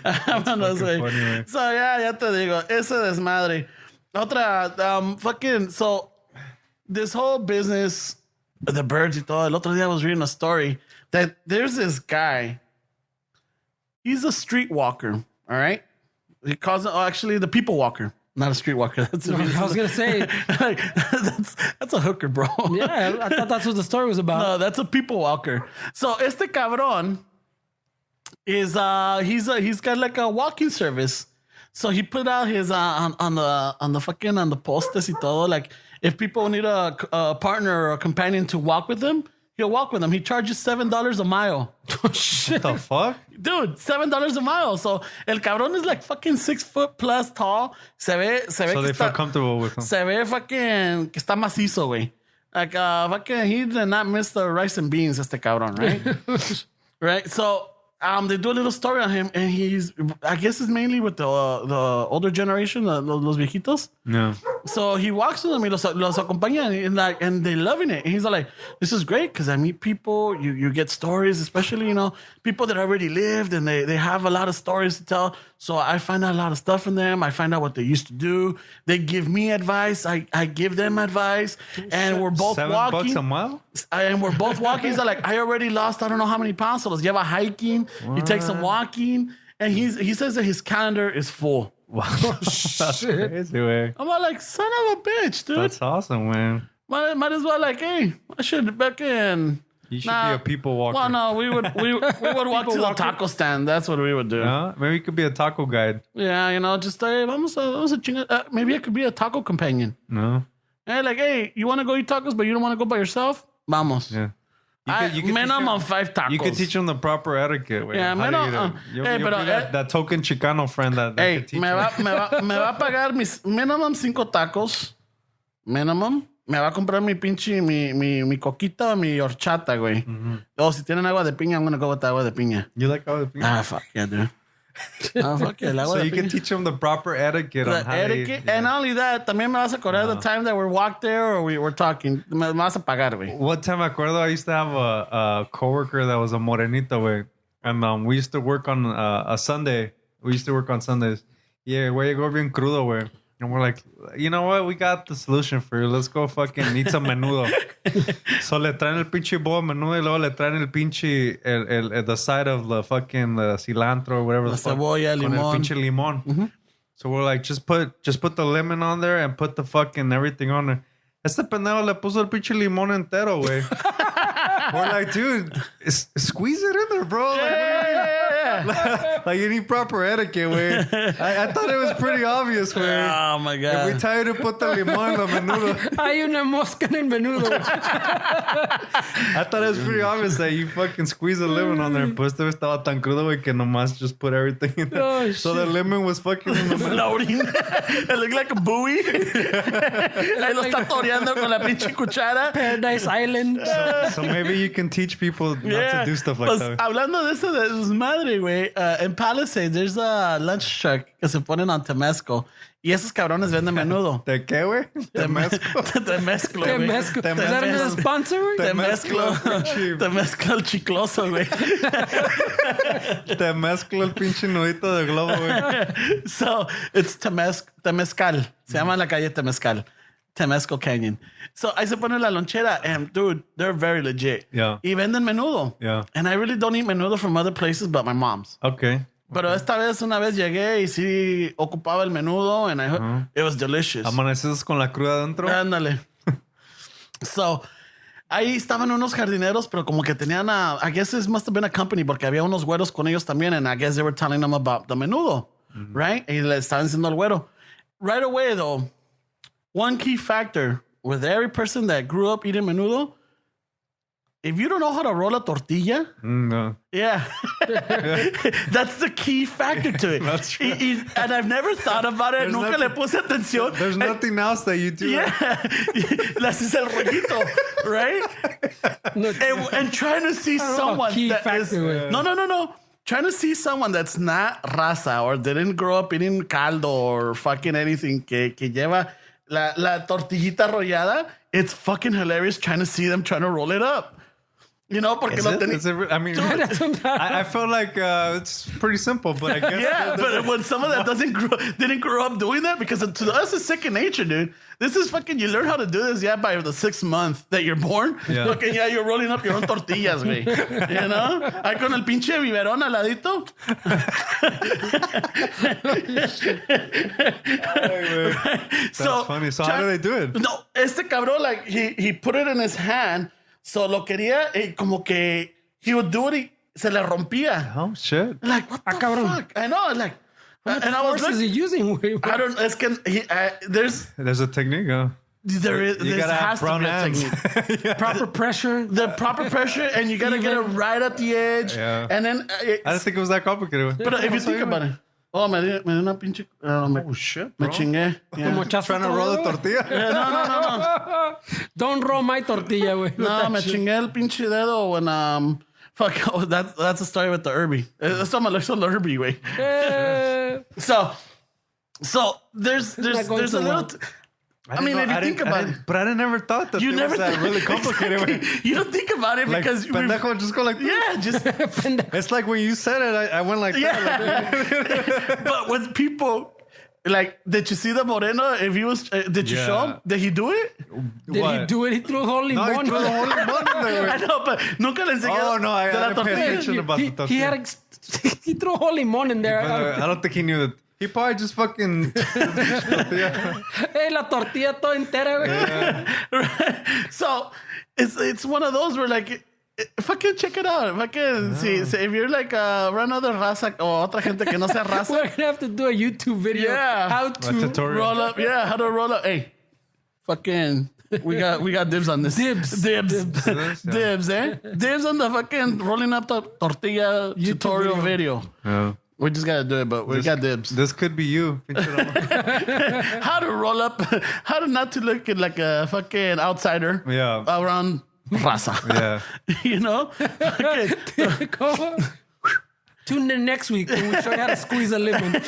Vámonos, güey. So, ya te digo. Ese desmadre. Otra, fucking, so, this whole business, the birds y todo. El otro día I was reading a story that there's this guy. He's a street walker, all right? He calls it, actually, the people walker. Not a street walker. That's I was going to say. like, that's a hooker, bro. Yeah, I thought that's what the story was about. No, that's a people walker. So este cabrón is he's got like a walking service. So he put out his on the postes y todo, like if people need a partner or a companion to walk with them, he'll walk with them. He charges $7 a mile. Oh, shit. What the fuck? Dude, $7 a mile. So el cabrón is like fucking 6 foot plus tall. Se ve So que they feel comfortable with him. Se ve fucking que está macizo, güey. Like, fucking, he did not miss the rice and beans, este cabrón, right? Right? So, they do a little story on him, and I guess it's mainly with the older generation, los viejitos. No. So he walks with them, y los acompaña, and they're loving it. And he's like, this is great, because I meet people, you get stories, especially, people that already lived, and they have a lot of stories to tell. So I find out a lot of stuff from them. I find out what they used to do. They give me advice. I give them advice. And we're both walking. $7 a mile? And we're both walking. So like, I already lost, I don't know how many pounds. So let's give a hiking. He takes some walking. And he says that his calendar is full. Wow. That's crazy, güey. I'm like, son of a bitch, dude. That's awesome, man. Might as well like, hey, I should back in. You should be a people walker. Well, no, we would walk to the taco stand. That's what we would do. Yeah? Maybe you could be a taco guide. Yeah, just hey, vamos a chinga. Maybe I could be a taco companion. No. Hey, like, hey, you want to go eat tacos, but you don't want to go by yourself? Vamos. Yeah. You could minimum 5 tacos. You could teach them the proper etiquette. Güey. Yeah, You'll be that token Chicano friend that hey, can teach me va a pagar mis minimum 5 tacos. Minimum. Me va a comprar mi pinche, mi coquita o mi horchata, güey. O si tienen agua de piña, I'm going to go with agua de piña. You like agua de piña? Fuck yeah, dude. Fuck yeah, so you can teach them the proper etiquette on how etiquette. And not only that, también me vas a acordar the time that we walked there or we were talking. Me vas a pagar, güey. One time, I acuerdo, I used to have a coworker that was a morenito, güey. And we used to work on a Sunday. We used to work on Sundays. Yeah, güey, llegó bien crudo, güey. And we're like, you know what? We got the solution for you. Let's go fucking eat some menudo. So le traen el pinche bowl de menudo y luego le traen el pinche, the side of the fucking cilantro or whatever. La cebolla, con limón. el pinche limón. Mm-hmm. So we're like, just put the lemon on there and put the fucking everything on there. Este pendejo le puso el pinche limón entero, güey. We're like, dude, squeeze it in there, bro. Like you need proper etiquette, güey. I thought it was pretty obvious, güey. Oh, my God. If we tell you to put the limón en la menudo. Hay una mosca en el menudo. I thought it was pretty obvious that you fucking squeeze the lemon on there. Pues este estaba tan crudo, güey, que nomás just put everything in there. Oh, so the lemon was fucking in the floating. It looked like a buoy. Ahí lo está toreando con la pinche cuchara. Paradise Island. So maybe you can teach people not to do stuff like that. Hablando de eso de desmadre, güey. En Palisades, there's a lunch truck que se ponen on Temesco. Y esos cabrones venden menudo. ¿De qué, güey? Temesco. Temesco, güey. Temesco. ¿Es that a sponsor, güey? Temesco el chicloso, güey. Temesco el pinche nudito de globo, güey. So, it's Temescal. Se llama la calle Temescal. Temesco Canyon. So, ahí se pone la lonchera. And, dude, they're very legit. Yeah. Y venden menudo. Yeah. And I really don't eat menudo from other places but my mom's. Okay. Pero una vez llegué y sí ocupaba el menudo and it was delicious. Amaneces con la cruda adentro. Ándale. So, ahí estaban unos jardineros, pero como que tenían I guess it must have been a company porque había unos güeros con ellos también, and I guess they were telling them about the menudo, right? Y le estaban diciendo al güero. Right away, though, one key factor with every person that grew up eating menudo, if you don't know how to roll a tortilla, No. yeah, that's the key factor to it. That's true. And I've never thought about it. Nunca le puse atención. There's nothing else that you do. Yeah, le haces el rollito, right? And trying to see someone key that is factor, no. Trying to see someone that's not raza or didn't grow up eating caldo or fucking anything que lleva la tortillita rollada. It's fucking hilarious trying to see them trying to roll it up. You know, porque lo tenía. I mean, I feel like it's pretty simple, but I guess. Yeah, but when someone that didn't grow up doing that, because to us it's second nature, dude. This is fucking, you learn how to do this, by the 6th month that you're born. Yeah. Fucking, you're rolling up your own tortillas, güey. You know? Ahí con el pinche biberón al ladito. That's funny. So how do they do it? No, este cabrón, like, he put it in his hand. So lo quería, como que he would do it y se le rompía. Oh, shit. Like, what the cabrón. fuck? I know, like, What and I was force is he using? Güey? I don't, es que There's a technique, huh? there You gotta have brown hands. Proper pressure. The proper pressure, and you gotta get it right at the edge. Yeah. And then, I didn't think it was that complicated. but if you think about it, me dio una pinche, Oh, shit, me bro. chingué. Yeah. Como chasco Trying to roll a tortilla. No. Don't roll my tortilla, güey. No, me chingué el pinche dedo when, fuck, that's a story with the Herbie. Eso me lo hizo el Herbie, güey. So there's a little. I mean, if you think about it. But I never thought that You it never was that really complicated. Exactly. You don't think about it Like, because pendejo, just go like this. yeah, just It's like when you said it, I went like that. yeah. But when people like, did you see the Moreno? If he was, did you show him? Did he do it? Did he do it? He threw a whole No, limon. he threw the whole limon in there. I know, but nunca le enseñé. Oh, no, I de la didn't pay tortilla. attention about the He tortilla. he threw a whole limon in there. I don't think he knew that. He probably just fucking. Hey, la tortilla toda entera, güey. So it's one of those where like, fucking check it out. Fucking see if you're like run other raza o otra gente que no sea We're raza. gonna have to do a YouTube video. Yeah. How to tutorial. Roll up, how to roll up. Hey, fucking, we got dibs on this. Dibs. Dibs, eh? Dibs on the fucking rolling up the tortilla tutorial video. Yeah. We just gotta do it, but we got dibs. This could be you. How to roll up, how to not to look like a fucking outsider. Yeah. Around raza. Yeah. You know? Okay. Tune in next week when we show you how to squeeze a lemon.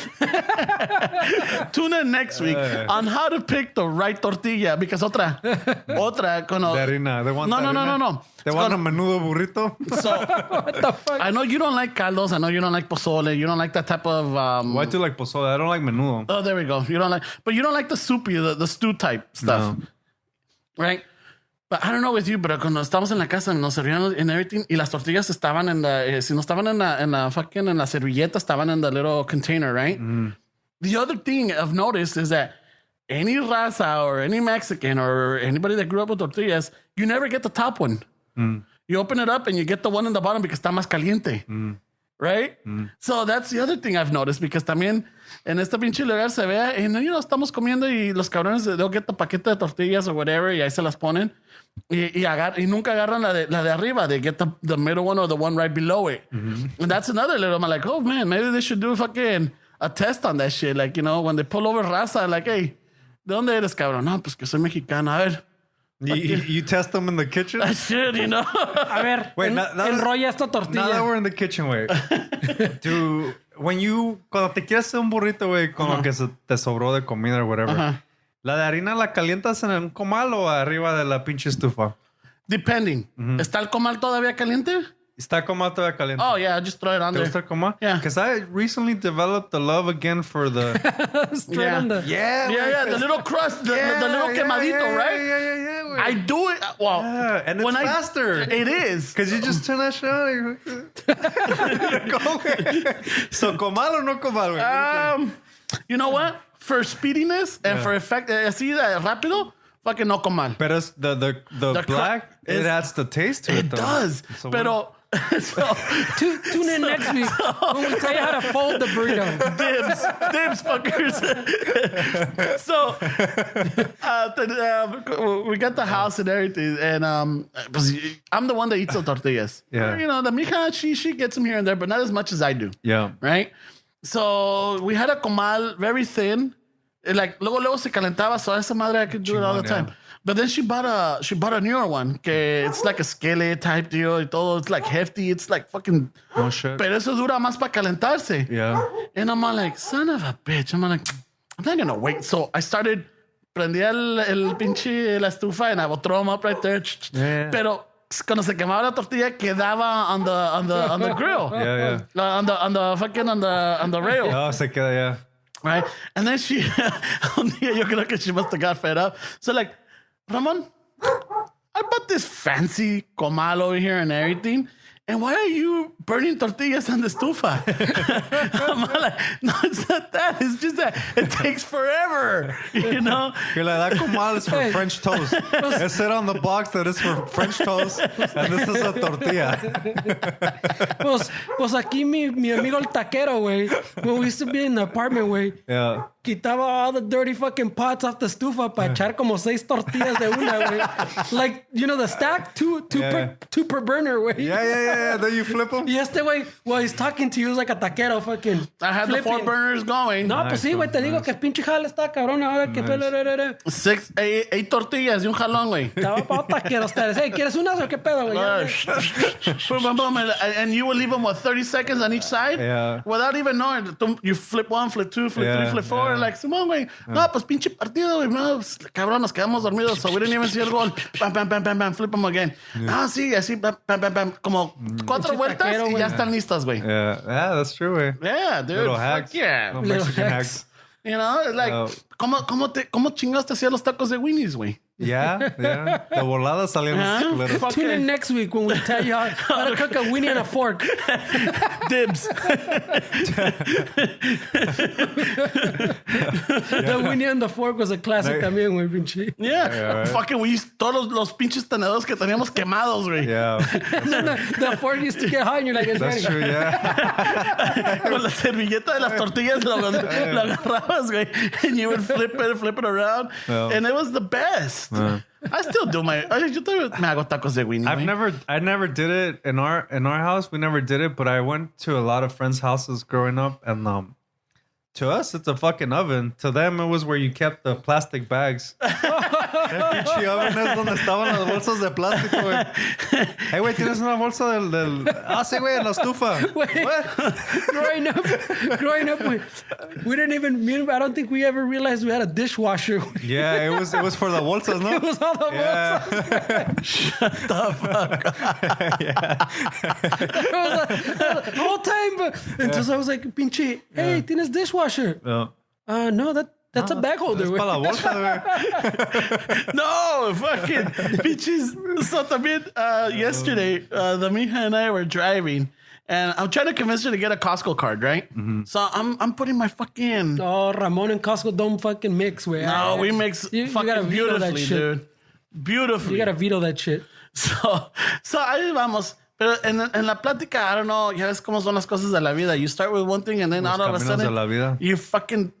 Tune in next week on how to pick the right tortilla because otra con De harina. They want No. They It's want a con- menudo burrito. So What the fuck? I know you don't like caldos. I know you don't like pozole. You don't like that type of. Why do you like pozole? I don't like menudo. Oh, there we go. You don't like, but you don't like the soupy, the stew type stuff, right? But I don't know with you, pero cuando estábamos en la casa nos servían and everything y las tortillas estaban en la, si no estaban en la fucking en la servilleta, estaban in the little container, right? The other thing I've noticed is that any raza or any Mexican or anybody that grew up with tortillas, you never get the top one. You open it up and you get the one in the bottom because está más caliente. Right? So that's the other thing I've noticed because también en este pinche lugar se ve, and you know, estamos comiendo y los cabrones they'll get the paquete de tortillas or whatever y ahí se las ponen y nunca agarran la de arriba. They get the middle one or the one right below it. And that's another little, I'm like, oh man, maybe they should do a test on that shit. Like, you know, when they pull over raza, like, hey, ¿de dónde eres, cabrón? No, pues que soy mexicano. A ver. You test them in the kitchen? I should, you know. A ver, Wait, enrolla esta Now that tortilla. we're in the kitchen, güey. Cuando te quieres hacer un burrito, güey, con lo que te sobró de comida or whatever, ¿la de harina la calientas en un comal o arriba de la pinche estufa? Depending. ¿Está el comal todavía caliente? Está el comal todavía caliente. Oh, yeah, just throw it on ¿Te there. gusta el comal? Yeah. Because I recently developed the love again for the... Straight Yeah. on the... Yeah, the little crust, the little quemadito, right? Yeah, güey. I do it. Well, Yeah, and it's when faster. It is. Because you just turn that shit on. Go, güey. So, comal o no comal, güey? You know what? For speediness and for effect, así de rápido, fucking no comal. But it's the black, it adds the taste to it, though. It does. So Pero... So, tune in next week when we tell you how to fold the burrito. Dibs, fuckers. So, we got the house and everything, and I'm the one that eats the tortillas. Yeah. You know, the mija, she gets them here and there, but not as much as I do. Yeah. Right? So, we had a comal very thin. Like, luego se calentaba, so esa madre I could do it all the time. Yeah. But then she bought a newer one, que it's like a skillet type deal y todo. It's like hefty. It's like fucking... Oh, shit. Pero eso dura más para calentarse. Yeah. And I'm like, son of a bitch. I'm like, I'm not gonna wait. So I started, prendía el pinche la estufa and I would throw them up right there. Yeah. Pero cuando se quemaba la tortilla, quedaba on the grill. Yeah. On the rail. Oh, se queda, yeah. Right? And then she, un día yo creo que she must have got fed up. So like, Ramon, I bought this fancy comal over here and everything. And why are you burning tortillas on the estufa? I'm like, no, it's not that. It's just that it takes forever, you know? You're like, that comal is for French toast. It said on the box that it's for French toast, and this is a tortilla. Pues aquí mi amigo el taquero, güey, when we used to be in the apartment, güey, Yeah. quitaba all the dirty fucking pots off the estufa para echar como 6 tortillas de una, güey. Like, you know, the stack, two per burner, güey. Yeah. Then you flip them. Y este güey, while he's talking to you, it's like a taquero fucking. I had the 4 burners going. No, pues sí, güey, te digo que pinche jale está cabrón ahora que... 8 tortillas y un jalón, güey. Estaba para taqueros ustedes. Hey, ¿quieres unas o qué pedo, güey? Boom, boom, and you will leave them, 30 seconds on each side? Yeah. Without even knowing. You flip 1, flip 2, flip 3, flip 4. Like, Simón, güey. No, pues pinche partido, güey. No, pues, cabrón, nos quedamos dormidos. So we didn't even see el gol. Bam, bam, bam, bam, bam. Flip them again. Ah, sí, así, bam, bam, bam, bam. Como 4 vueltas taquero, y ya están listas, güey. Yeah, that's true, güey. Yeah, dude. Little Fuck hacks. yeah. Little Mexican hacks. hacks. You know, like, ¿cómo chingados te hacías los tacos de Winnie's, güey? Yeah. De volada salían los culeros. Tune in next week when we tell you how to cook a weenie on a fork. Dibs. The weenie on the fork was a classic también, güey, pinche. Yeah. right. Fucking, we used todos los pinches tenedores que teníamos quemados, güey. Yeah. And then the fork used to get hot and you're like, it's That's ready. true, yeah. Con la servilleta de las tortillas lo agarrabas, güey. And you would flip it around. Yeah. And it was the best. I still do yo todavía me hago tacos de Winnie, güey. I never did it in our house. We never did it, but I went to a lot of friends' houses growing up, and to us, it's a fucking oven. To them, it was where you kept the plastic bags. El pinche oven es donde estaban las bolsas de plástico, güey. Hey, güey, ¿tienes una bolsa del... Ah, sí, güey, en la estufa. Growing up, we didn't even... I don't think we ever realized we had a dishwasher. Yeah, it was for the bolsas, ¿no? It was all the bolsas. Shut the fuck up. The whole time. Entonces I was like, pinche, hey, ¿tienes dishwasher? Yeah. No, that's a bag holder. Es para la bolsa, güey. No, fucking bitches. So también, yesterday, the mija and I were driving, and I'm trying to convince her to get a Costco card, right? Mm-hmm. So I'm putting my fucing... Oh, Ramon and Costco don't fucking mix, güey. No, we mix fucking beautifully, dude. Beautifully. You gotta veto that shit. So ahí vamos. Pero en la plática, I don't know, ya ves cómo son las cosas de la vida. You start with one thing and then all of a sudden you fucking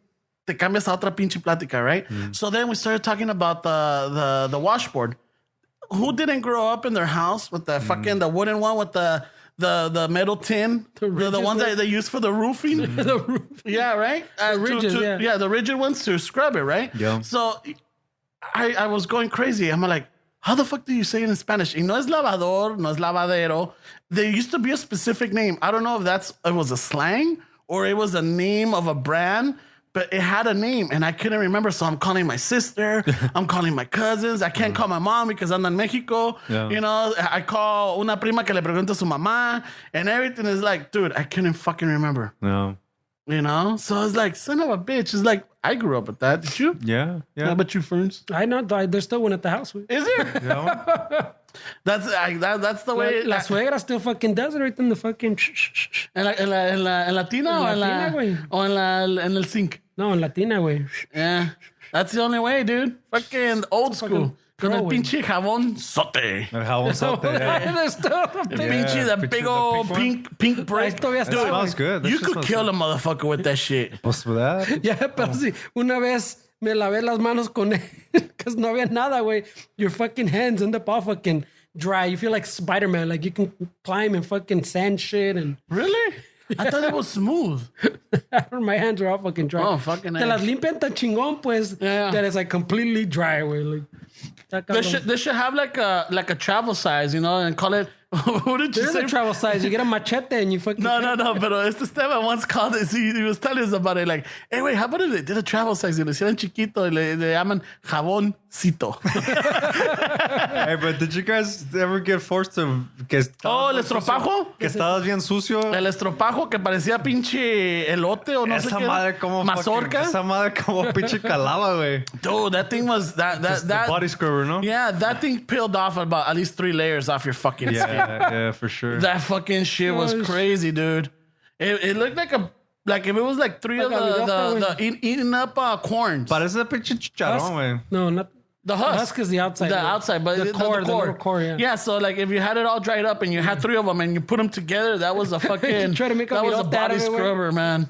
te cambias a otra pinche plática, right? So then we started talking about the washboard. Who didn't grow up in their house with the fucking the wooden one with the metal tin, the ones that they use for the roofing? The roof. Yeah, right? Rigid, yeah, the rigid ones to scrub it, right? Yeah. So I was going crazy. I'm like, how the fuck do you say it in Spanish? Y no es lavador, no es lavadero. There used to be a specific name. I don't know if it was a slang or it was a name of a brand, but it had a name and I couldn't remember. So I'm calling my sister. I'm calling my cousins. I can't call my mom because I'm in Mexico. Yeah. You know, I call una prima que le pregunta a su mamá and everything is like, dude, I couldn't fucking remember. No. You know? So it's like, son of a bitch. It's like, I grew up with that. Did you? Yeah. How about you, Ferns? I know. There's still one at the house. Güey. Is there? Yeah. That's the way. La suegra still fucking does it right in the fucking... En la tina o en Latina, güey. o en el zinc. No, en Latina, güey. Yeah. That's the only way, dude. Fucking old school. Con el pinche jabón sote. El jabón sote, yeah. Pinche, that big old pink brick. That smells good. You could kill a motherfucker with that shit. Pues with that. Ya, pero sí, una vez me lavé las manos con él because no había nada, güey. Your fucking hands end up all fucking dry. You feel like Spider-Man. Like you can climb and fucking sand shit and... Really? I thought it was smooth. My hands are all fucking dry. Oh, fucking Te las limpian tan chingón, pues, that it's like completely dry, güey. Like, They should have like a travel size, you know, and call it... What did you there's say? a travel size. You get a machete and you fucking... No, pero Esteban once called it. He was telling us about it. Like, hey, wait, how about if they did a travel size y lo hicieran chiquito y le llaman jaboncito? Hey, but did you guys ever get forced to... El estropajo. Que estabas bien sucio. El estropajo que parecía pinche elote o no sé Esa qué. madre como... Mazorca. Esa madre como pinche calaba, güey. Dude, that thing was... That body scrubber, no? Yeah, that thing peeled off about at least 3 layers off your fucking skin. Yeah, for sure. That fucking shit was crazy, dude. It looked like if it was like 3 of the eating up corns. Parece pinche chicharrón, güey. No, not... The husk. The husk is the outside. The outside, but the core, the little core, yeah. Yeah, so like if you had it all dried up and you had 3 of them and you put them together, that was a fucking... Try to make that was a virote out body of it, scrubber, man.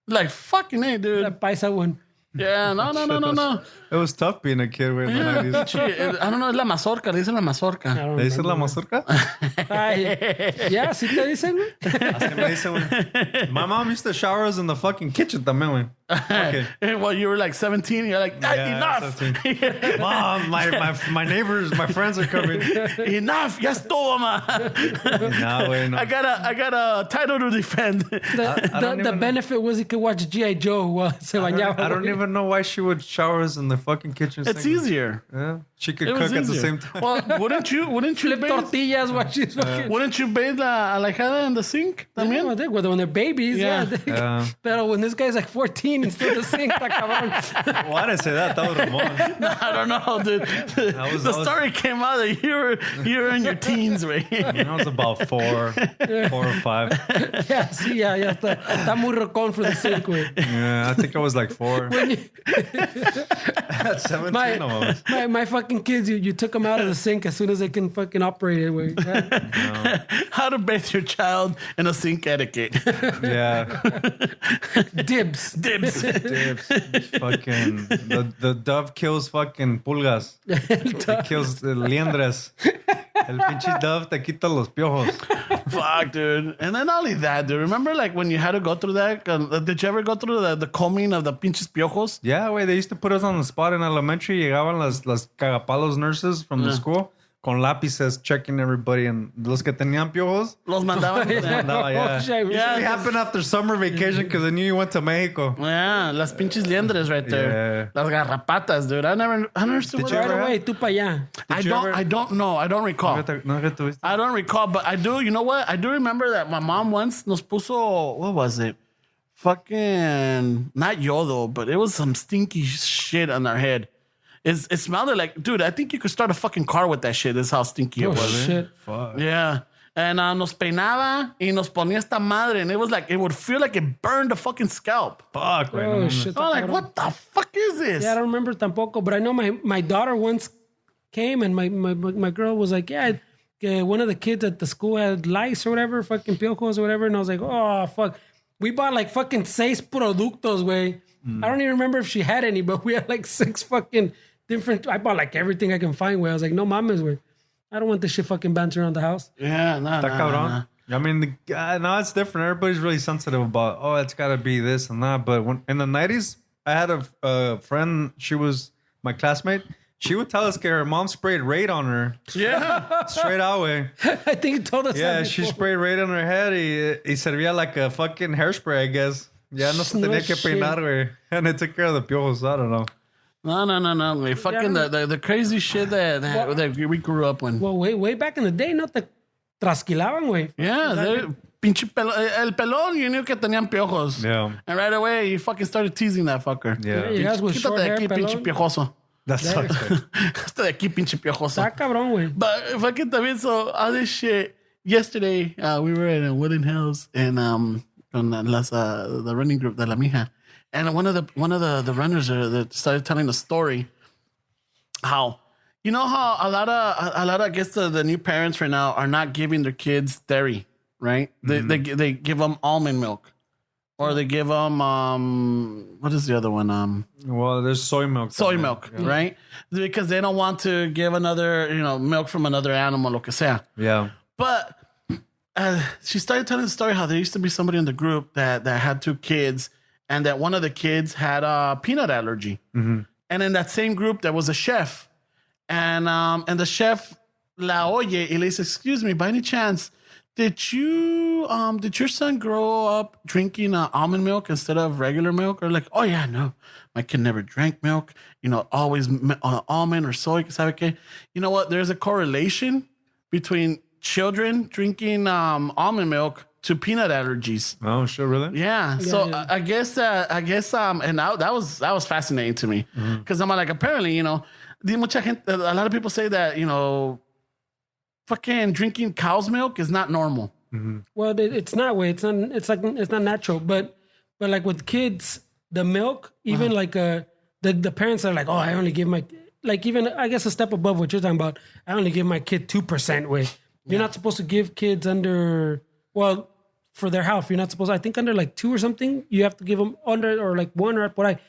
Like, fucking hey, dude. That paisa one. Yeah, no. It was tough being a kid, güey. Yeah, I don't know, es la mazorca, le dicen la mazorca. ¿Le dicen la mazorca? Ay, ya, ¿sí te dicen, güey? Así me dicen, güey. My mom used to shower us in the fucking kitchen también, güey. Okay. Well, you were like 17, you're like, enough. Mom, my neighbors, my friends are coming. Enough, ya estuvo, ma. Nah, güey, no. I got a title to defend. The benefit was he could watch G.I. Joe while se bañaba. I don't even know why she would shower us in the fucking kitchen. It's easier. Yeah, she could It cook was at the easier. same time. Well, wouldn't you Flip bathe? tortillas while she's fucking... Wouldn't you bathe la alejada in the sink también? Yeah, when they're babies, yeah. Pero when this guy's like 14 and still the sink, está cabrón. Why did I say that? That was Ramon. I don't know, dude. The story came out that you were in your teens, right? I was about 4 or 5. Yeah, sí, ya está muy rocón for the sink, güey. Yeah, I think I was like 4. At 17, almost. My fucking kids, you took them out of the sink as soon as they can fucking operate it, güey. How to bathe your child in a sink etiquette. Yeah. Dibs. Fucking the dove kills fucking pulgas. It kills liendres. El pinche dove te quita los piojos. Fuck, dude. And then not only that, dude. Remember like when you had to go through that? Did you ever go through the combing of the pinches piojos? Yeah, güey. They used to put us on the spot in elementary. Llegaban las cagapalos nurses from the school con lápices checking everybody. And los que tenían piojos, Los mandaban. yeah. Usually happened after summer vacation because they knew you went to Mexico. Yeah, las pinches liendres right there. Yeah. Las garrapatas, dude. I never understood what you Right ever away, tú pa' allá. I don't know. I don't recall. I don't recall, but I do. You know what? I do remember that my mom once nos puso. What was it? Fucking not yodo, but it was some stinky shit on our head. It smelled like, dude. I think you could start a fucking car with that shit. That's how stinky it was. Shit. Fuck. Yeah. And nos peinaba y nos ponía esta madre, and it was like it would feel like it burned the fucking scalp. Fuck, Oh, shit. I'm like, what the fuck is this? Yeah, I don't remember tampoco, but I know my daughter once came and my girl was like, yeah, one of the kids at the school had lice or whatever, fucking piojos or whatever, and I was like, oh, fuck. We bought like fucking 6 productos, güey. I don't even remember if she had any, but we had like 6 fucking different. I bought like everything I can find, güey. I was like, no mames, güey. I don't want this shit fucking bouncing around the house. Yeah, nah. I mean, now it's different. Everybody's really sensitive about, oh, it's got to be this and that. But in the 90s, I had a friend. She was my classmate. She would tell us that her mom sprayed Raid on her. Yeah. Straight out, way. I think you told us Yeah, that she before. sprayed Raid on her head. Y servía like a fucking hairspray, I guess. Ya no se No tenía que shit. peinar, güey. And it took care of the piojos. I don't know. No. Güey. Fucking the crazy shit that we grew up on. Well, way back in the day, no te trasquilaban, güey. Yeah, el pelón, you knew que tenían piojos. Yeah. And right away, you fucking started teasing that fucker. Yeah. You guys with Quítate short de hair, aquí, pinche pelón. piojoso. That sucks, güey. Quítate de aquí, pinche piojoso. Está cabrón, güey. But fucking también, so all this shit. Yesterday, we were in a wooden house and con the running group de la mija. And one of the runners that started telling the story how you know how a lot of I guess the new parents right now are not giving their kids dairy, right? They give them almond milk. Or they give them, what is the other one? Well, there's soy milk. Soy milk, right? Because they don't want to give another, milk from another animal, lo que sea. Yeah. But she started telling the story how there used to be somebody in the group that had 2 kids and that one of the kids had a peanut allergy. Mm-hmm. And in that same group, there was a chef. And the chef la oye y le dice, excuse me, by any chance, did your son grow up drinking almond milk instead of regular milk? Or like, oh yeah, no, my kid never drank milk. Always almond or soy. ¿Sabe qué? You know what? There's a correlation between children drinking almond milk to peanut allergies. Oh, sure, really? Yeah. So yeah. I guess, and that was fascinating to me because I'm like, apparently, mucha gente, a lot of people say that, fucking drinking cow's milk is not normal. Mm-hmm. Well, it's not way. It's not natural. But like with kids, the milk, even like the parents are like, oh, I only give my even I guess a step above what you're talking about. I only give my kid 2% way. You're not supposed to give kids under for their health. You're not supposed. I think under like 2 or something. You have to give them under or like 1 or what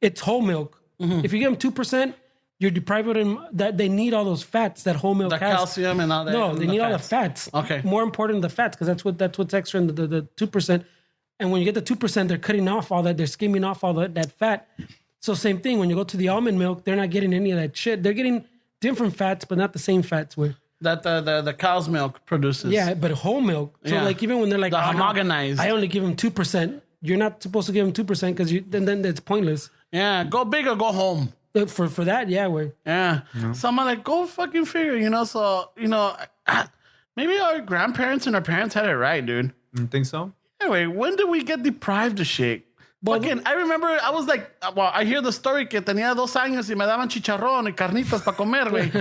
it's whole milk. Mm-hmm. If you give them 2%. You're depriving them that they need all those fats that whole milk has. The calcium and all that. No, they need all the fats. Okay. More important than the fats because that's what's extra in the 2%. And when you get the 2%, they're cutting off all that. They're skimming off all that fat. So same thing. When you go to the almond milk, they're not getting any of that shit. They're getting different fats, but not the same fats. That the cow's milk produces. Yeah, but whole milk. So like even when they're like the homogenized. I only give them 2%. You're not supposed to give them 2% because then it's pointless. Yeah, go big or go home. For that, yeah, way. Yeah. So I'm like, go fucking figure, So, maybe our grandparents and our parents had it right, dude. You think so? Anyway, when did we get deprived of shit? Fucking, I remember I was like, well, I hear the story que tenía 2 años y me daban chicharrón y carnitas para comer, güey.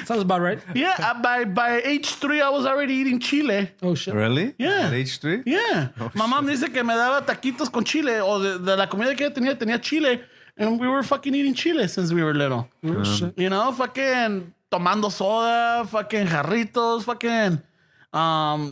Sounds about right. Yeah, by age 3, I was already eating chile. Oh, shit. Really? Yeah. At age 3? Yeah. Mamá me dice que me daba taquitos con chile o de la comida que ella tenía chile. And we were fucking eating chile since we were little. Fucking tomando soda, fucking jarritos, fucking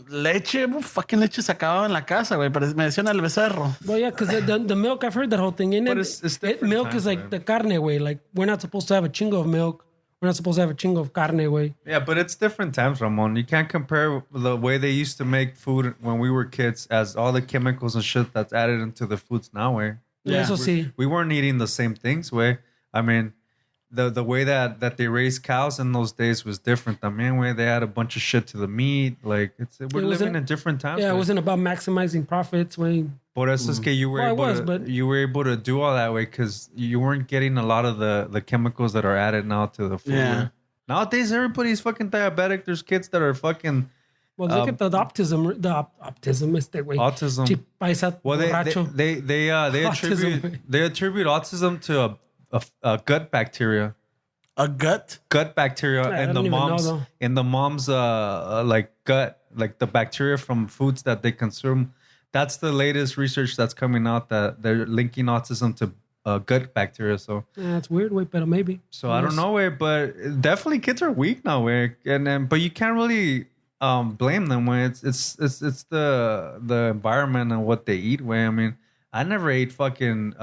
leche. Fucking leche se acababa en la casa, güey. Pero me decían el becerro. Well, yeah, because the milk, I've heard that whole thing. In milk is like the carne, way. Like, we're not supposed to have a chingo of milk. We're not supposed to have a chingo of carne, way. Yeah, but it's different times, Ramon. You can't compare the way they used to make food when we were kids as all the chemicals and shit that's added into the foods now, way. Yeah, so see. We weren't eating the same things, way. I mean, the way that they raised cows in those days was different. I mean, where they had a bunch of shit to the meat. Like, we're living in different times. Yeah, it wasn't about maximizing profits, way. Por eso es que you were able to do all that way because you weren't getting a lot of the chemicals that are added now to the food. Yeah. Nowadays, everybody's fucking diabetic. There's kids that are fucking... Well, look at the autism. The autism is that way. Autism. Well, they attribute autism to a gut bacteria. A gut bacteria in the mom's like gut, like the bacteria from foods that they consume. That's the latest research that's coming out that they're linking autism to gut bacteria. So yeah, it's weird, way, but maybe. So I don't know, way, but definitely kids are weak now, way, but you can't really. Blame them when it's the environment and what they eat. Way I mean, I never ate fucking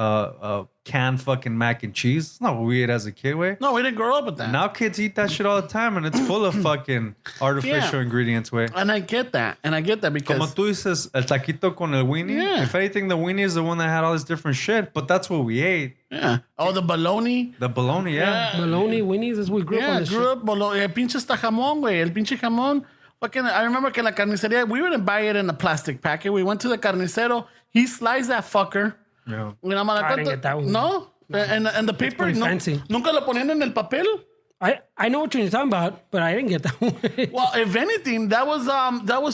canned fucking mac and cheese. It's not what we ate as a kid. Way no, we didn't grow up with that. Now kids eat that shit all the time, and it's full of fucking artificial ingredients. Way and I get that because como tú dices, el taquito con el weenie. Yeah. If anything, the weenie is the one that had all this different shit, but that's what we ate. Yeah. Oh, the bologna. The bologna, yeah. Bologna, weenies, as we grew up on this grew up bologna. El pinche está jamón, güey. El pinche jamón. Fucking, I remember que la carnicería, we wouldn't buy it in a plastic packet. We went to the carnicero. He sliced that fucker. Yeah. I didn't get that one. No. And the paper, fancy. nunca lo ponían en el papel. I know what you're talking about, but I didn't get that one. Well, if anything, that was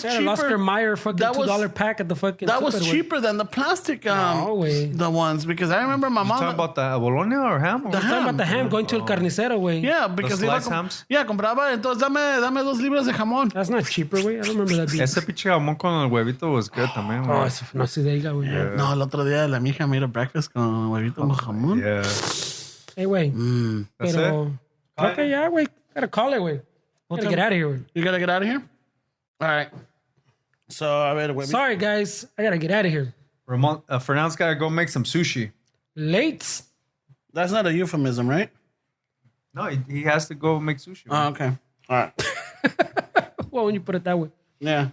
cheaper. Oscar Mayer fucking $2 pack at the fucking. That was cheaper than the plastic the ones, because I remember my mom. Talking about the bologna or ham? Talking about the ham going to el carnicero, güey. Yeah, because the sliced hams. Yeah, compraba. Entonces dame 2 libras de jamón. That's not cheaper, güey. I don't remember that being. Ese pinche jamón con el huevito was good también. Oh, eso no se diga, güey. No, el otro día la mija made a breakfast con huevito con jamón. Yeah. Hey, güey. That's Pero. Okay, yeah, güey. Gotta call it, güey. Gotta get out of here, güey. You gotta get out of here? All right. So, a ver, huevito. Sorry, guys. I gotta get out of here. Ramon, Fernand's gotta go make some sushi. Late. That's not a euphemism, right? No, he has to go make sushi. Oh, okay. All right. Well, when you put it that way. Yeah.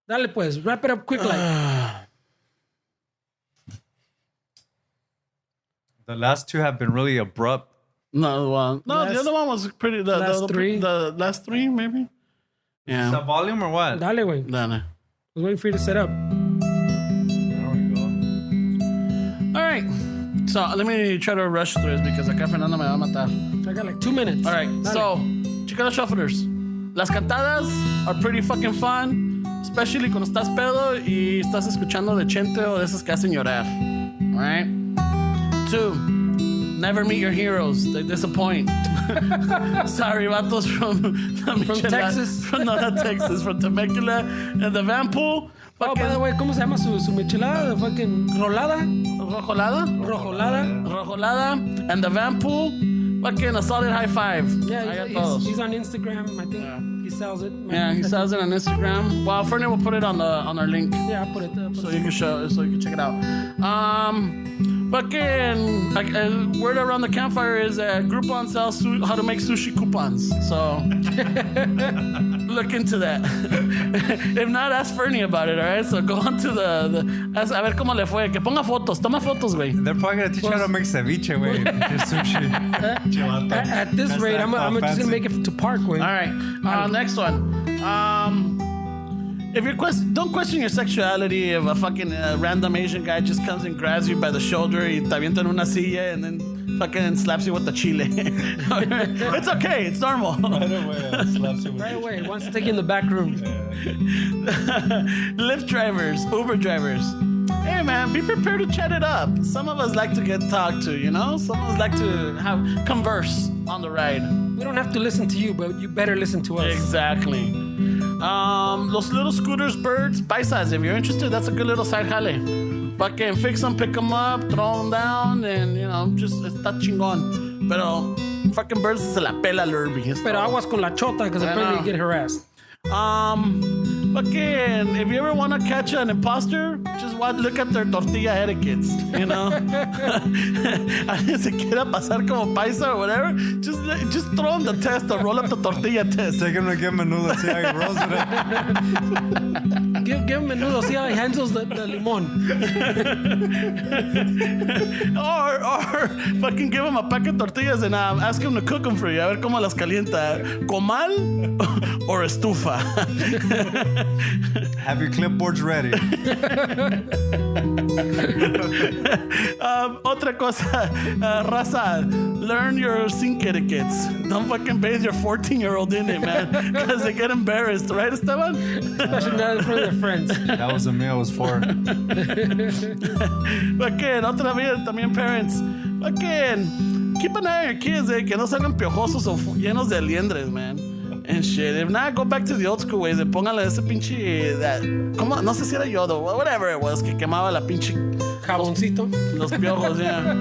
Dale, pues. Wrap it up quick, like. The last two have been really abrupt. No, the other one was pretty. The last three, maybe. Yeah. Is that volume or what? Dale, güey. No. I was waiting for you to set up. There we go. All right. So let me try to rush through this because acá Fernando me va a matar. I got like 2 minutes. All right. Dale. So, Chicano Shufflers. Las cantadas are pretty fucking fun, especially cuando estás pedo y estás escuchando de Chente o de esas que hacen llorar. All right. 2. Never meet your heroes. They disappoint. Sorry, vatos from Texas. Not Texas. From Temecula and the Van Pool. Oh, by the way, ¿cómo se llama su michelada? The fucking rolada? Rojolada. And the Van Pool. Fucking a solid high five. Yeah, he's on Instagram, I think. Yeah. He sells it. Yeah, he sells it on Instagram. Well, Fernie will put it on our link. Yeah, I'll put it there. So you can check it out. Fucking word around the campfire is Groupon sells how to make sushi coupons. So look into that. If not, ask Fernie about it. All right. So go on to a ver cómo le fue. Que ponga fotos. Toma fotos, güey. They're probably gonna teach you how to make ceviche, güey. Sushi. At this rate, I'm just gonna make it to Park, güey. All right. Next one. If don't question your sexuality if a fucking random Asian guy just comes and grabs you by the shoulder y te avienta en una silla and then fucking slaps you with the chile. It's okay. It's normal. Right away, slaps you with Right away. Wants to take you in the back room. Lyft drivers, Uber drivers. Hey man, be prepared to chat it up. Some of us like to get talked to, you know? Some of us like to converse on the ride. We don't have to listen to you, but you better listen to us. Exactly. Los little scooters, birds, paisas. If you're interested, that's a good little side jale. Fucking fix them, pick them up, throw them down, and just está chingón. Pero fucking birds se la pela lurby. Pero aguas con la chota because apparently you get harassed. Fucking, if you ever want to catch an imposter, just look at their tortilla etiquettes, you know? Alguien se quiera pasar como paisa or whatever, just throw them the test or roll up the tortilla test. Take him to give menudo, see how he rolls with it. Give him menudo, see how he handles the limon. or fucking give him a pack of tortillas and ask him to cook them for you. A ver cómo las calienta. ¿Comal or estufa? Have your clipboards ready. Otra cosa, raza, learn your sink etiquettes. Don't fucking bathe your 14-year-old in it, man, because they get embarrassed, right, Esteban? Especially now in front of their friends. That was a meal I was for. Fucking, otra vez, también parents. Fucking, keep an eye on your kids, que no salgan piojosos o llenos de liendres, man. And shit. If not, go back to the old school ways. De póngale ese pinche. ¿Cómo? No sé si era yodo. Whatever it was. Que quemaba la pinche. Jaboncito. Los piojos, yeah.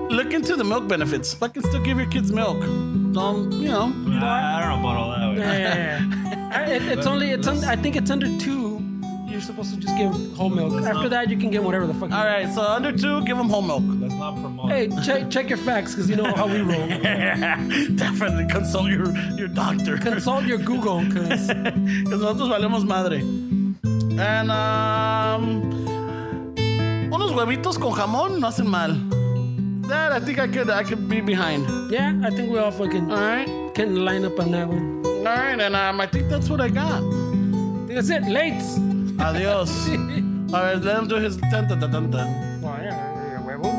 Look into the milk benefits. Fucking still give your kids milk. I don't know about all that. Yeah. I think it's under 2. You're supposed to just give whole milk. After that, you can get whatever the fuck. All right, so under 2, give them whole milk. Let's not promote. Hey, check your facts because you know how we roll. Definitely consult your doctor. Consult your Google because nosotros valemos madre. And unos huevitos con jamón no hacen mal. That I think I could be behind. Yeah, I think we all fucking all right. Can line up on that one. All right, and I think that's what I got. I think that's it. Late. Adios. All right, let him do his dun dun dun dun dun. Well, yeah, huevo.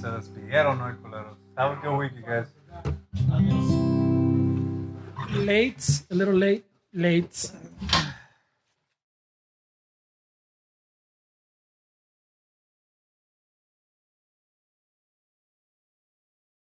se despidieron, ¿no, culeros? Have a good week, you guys. Late, a little late.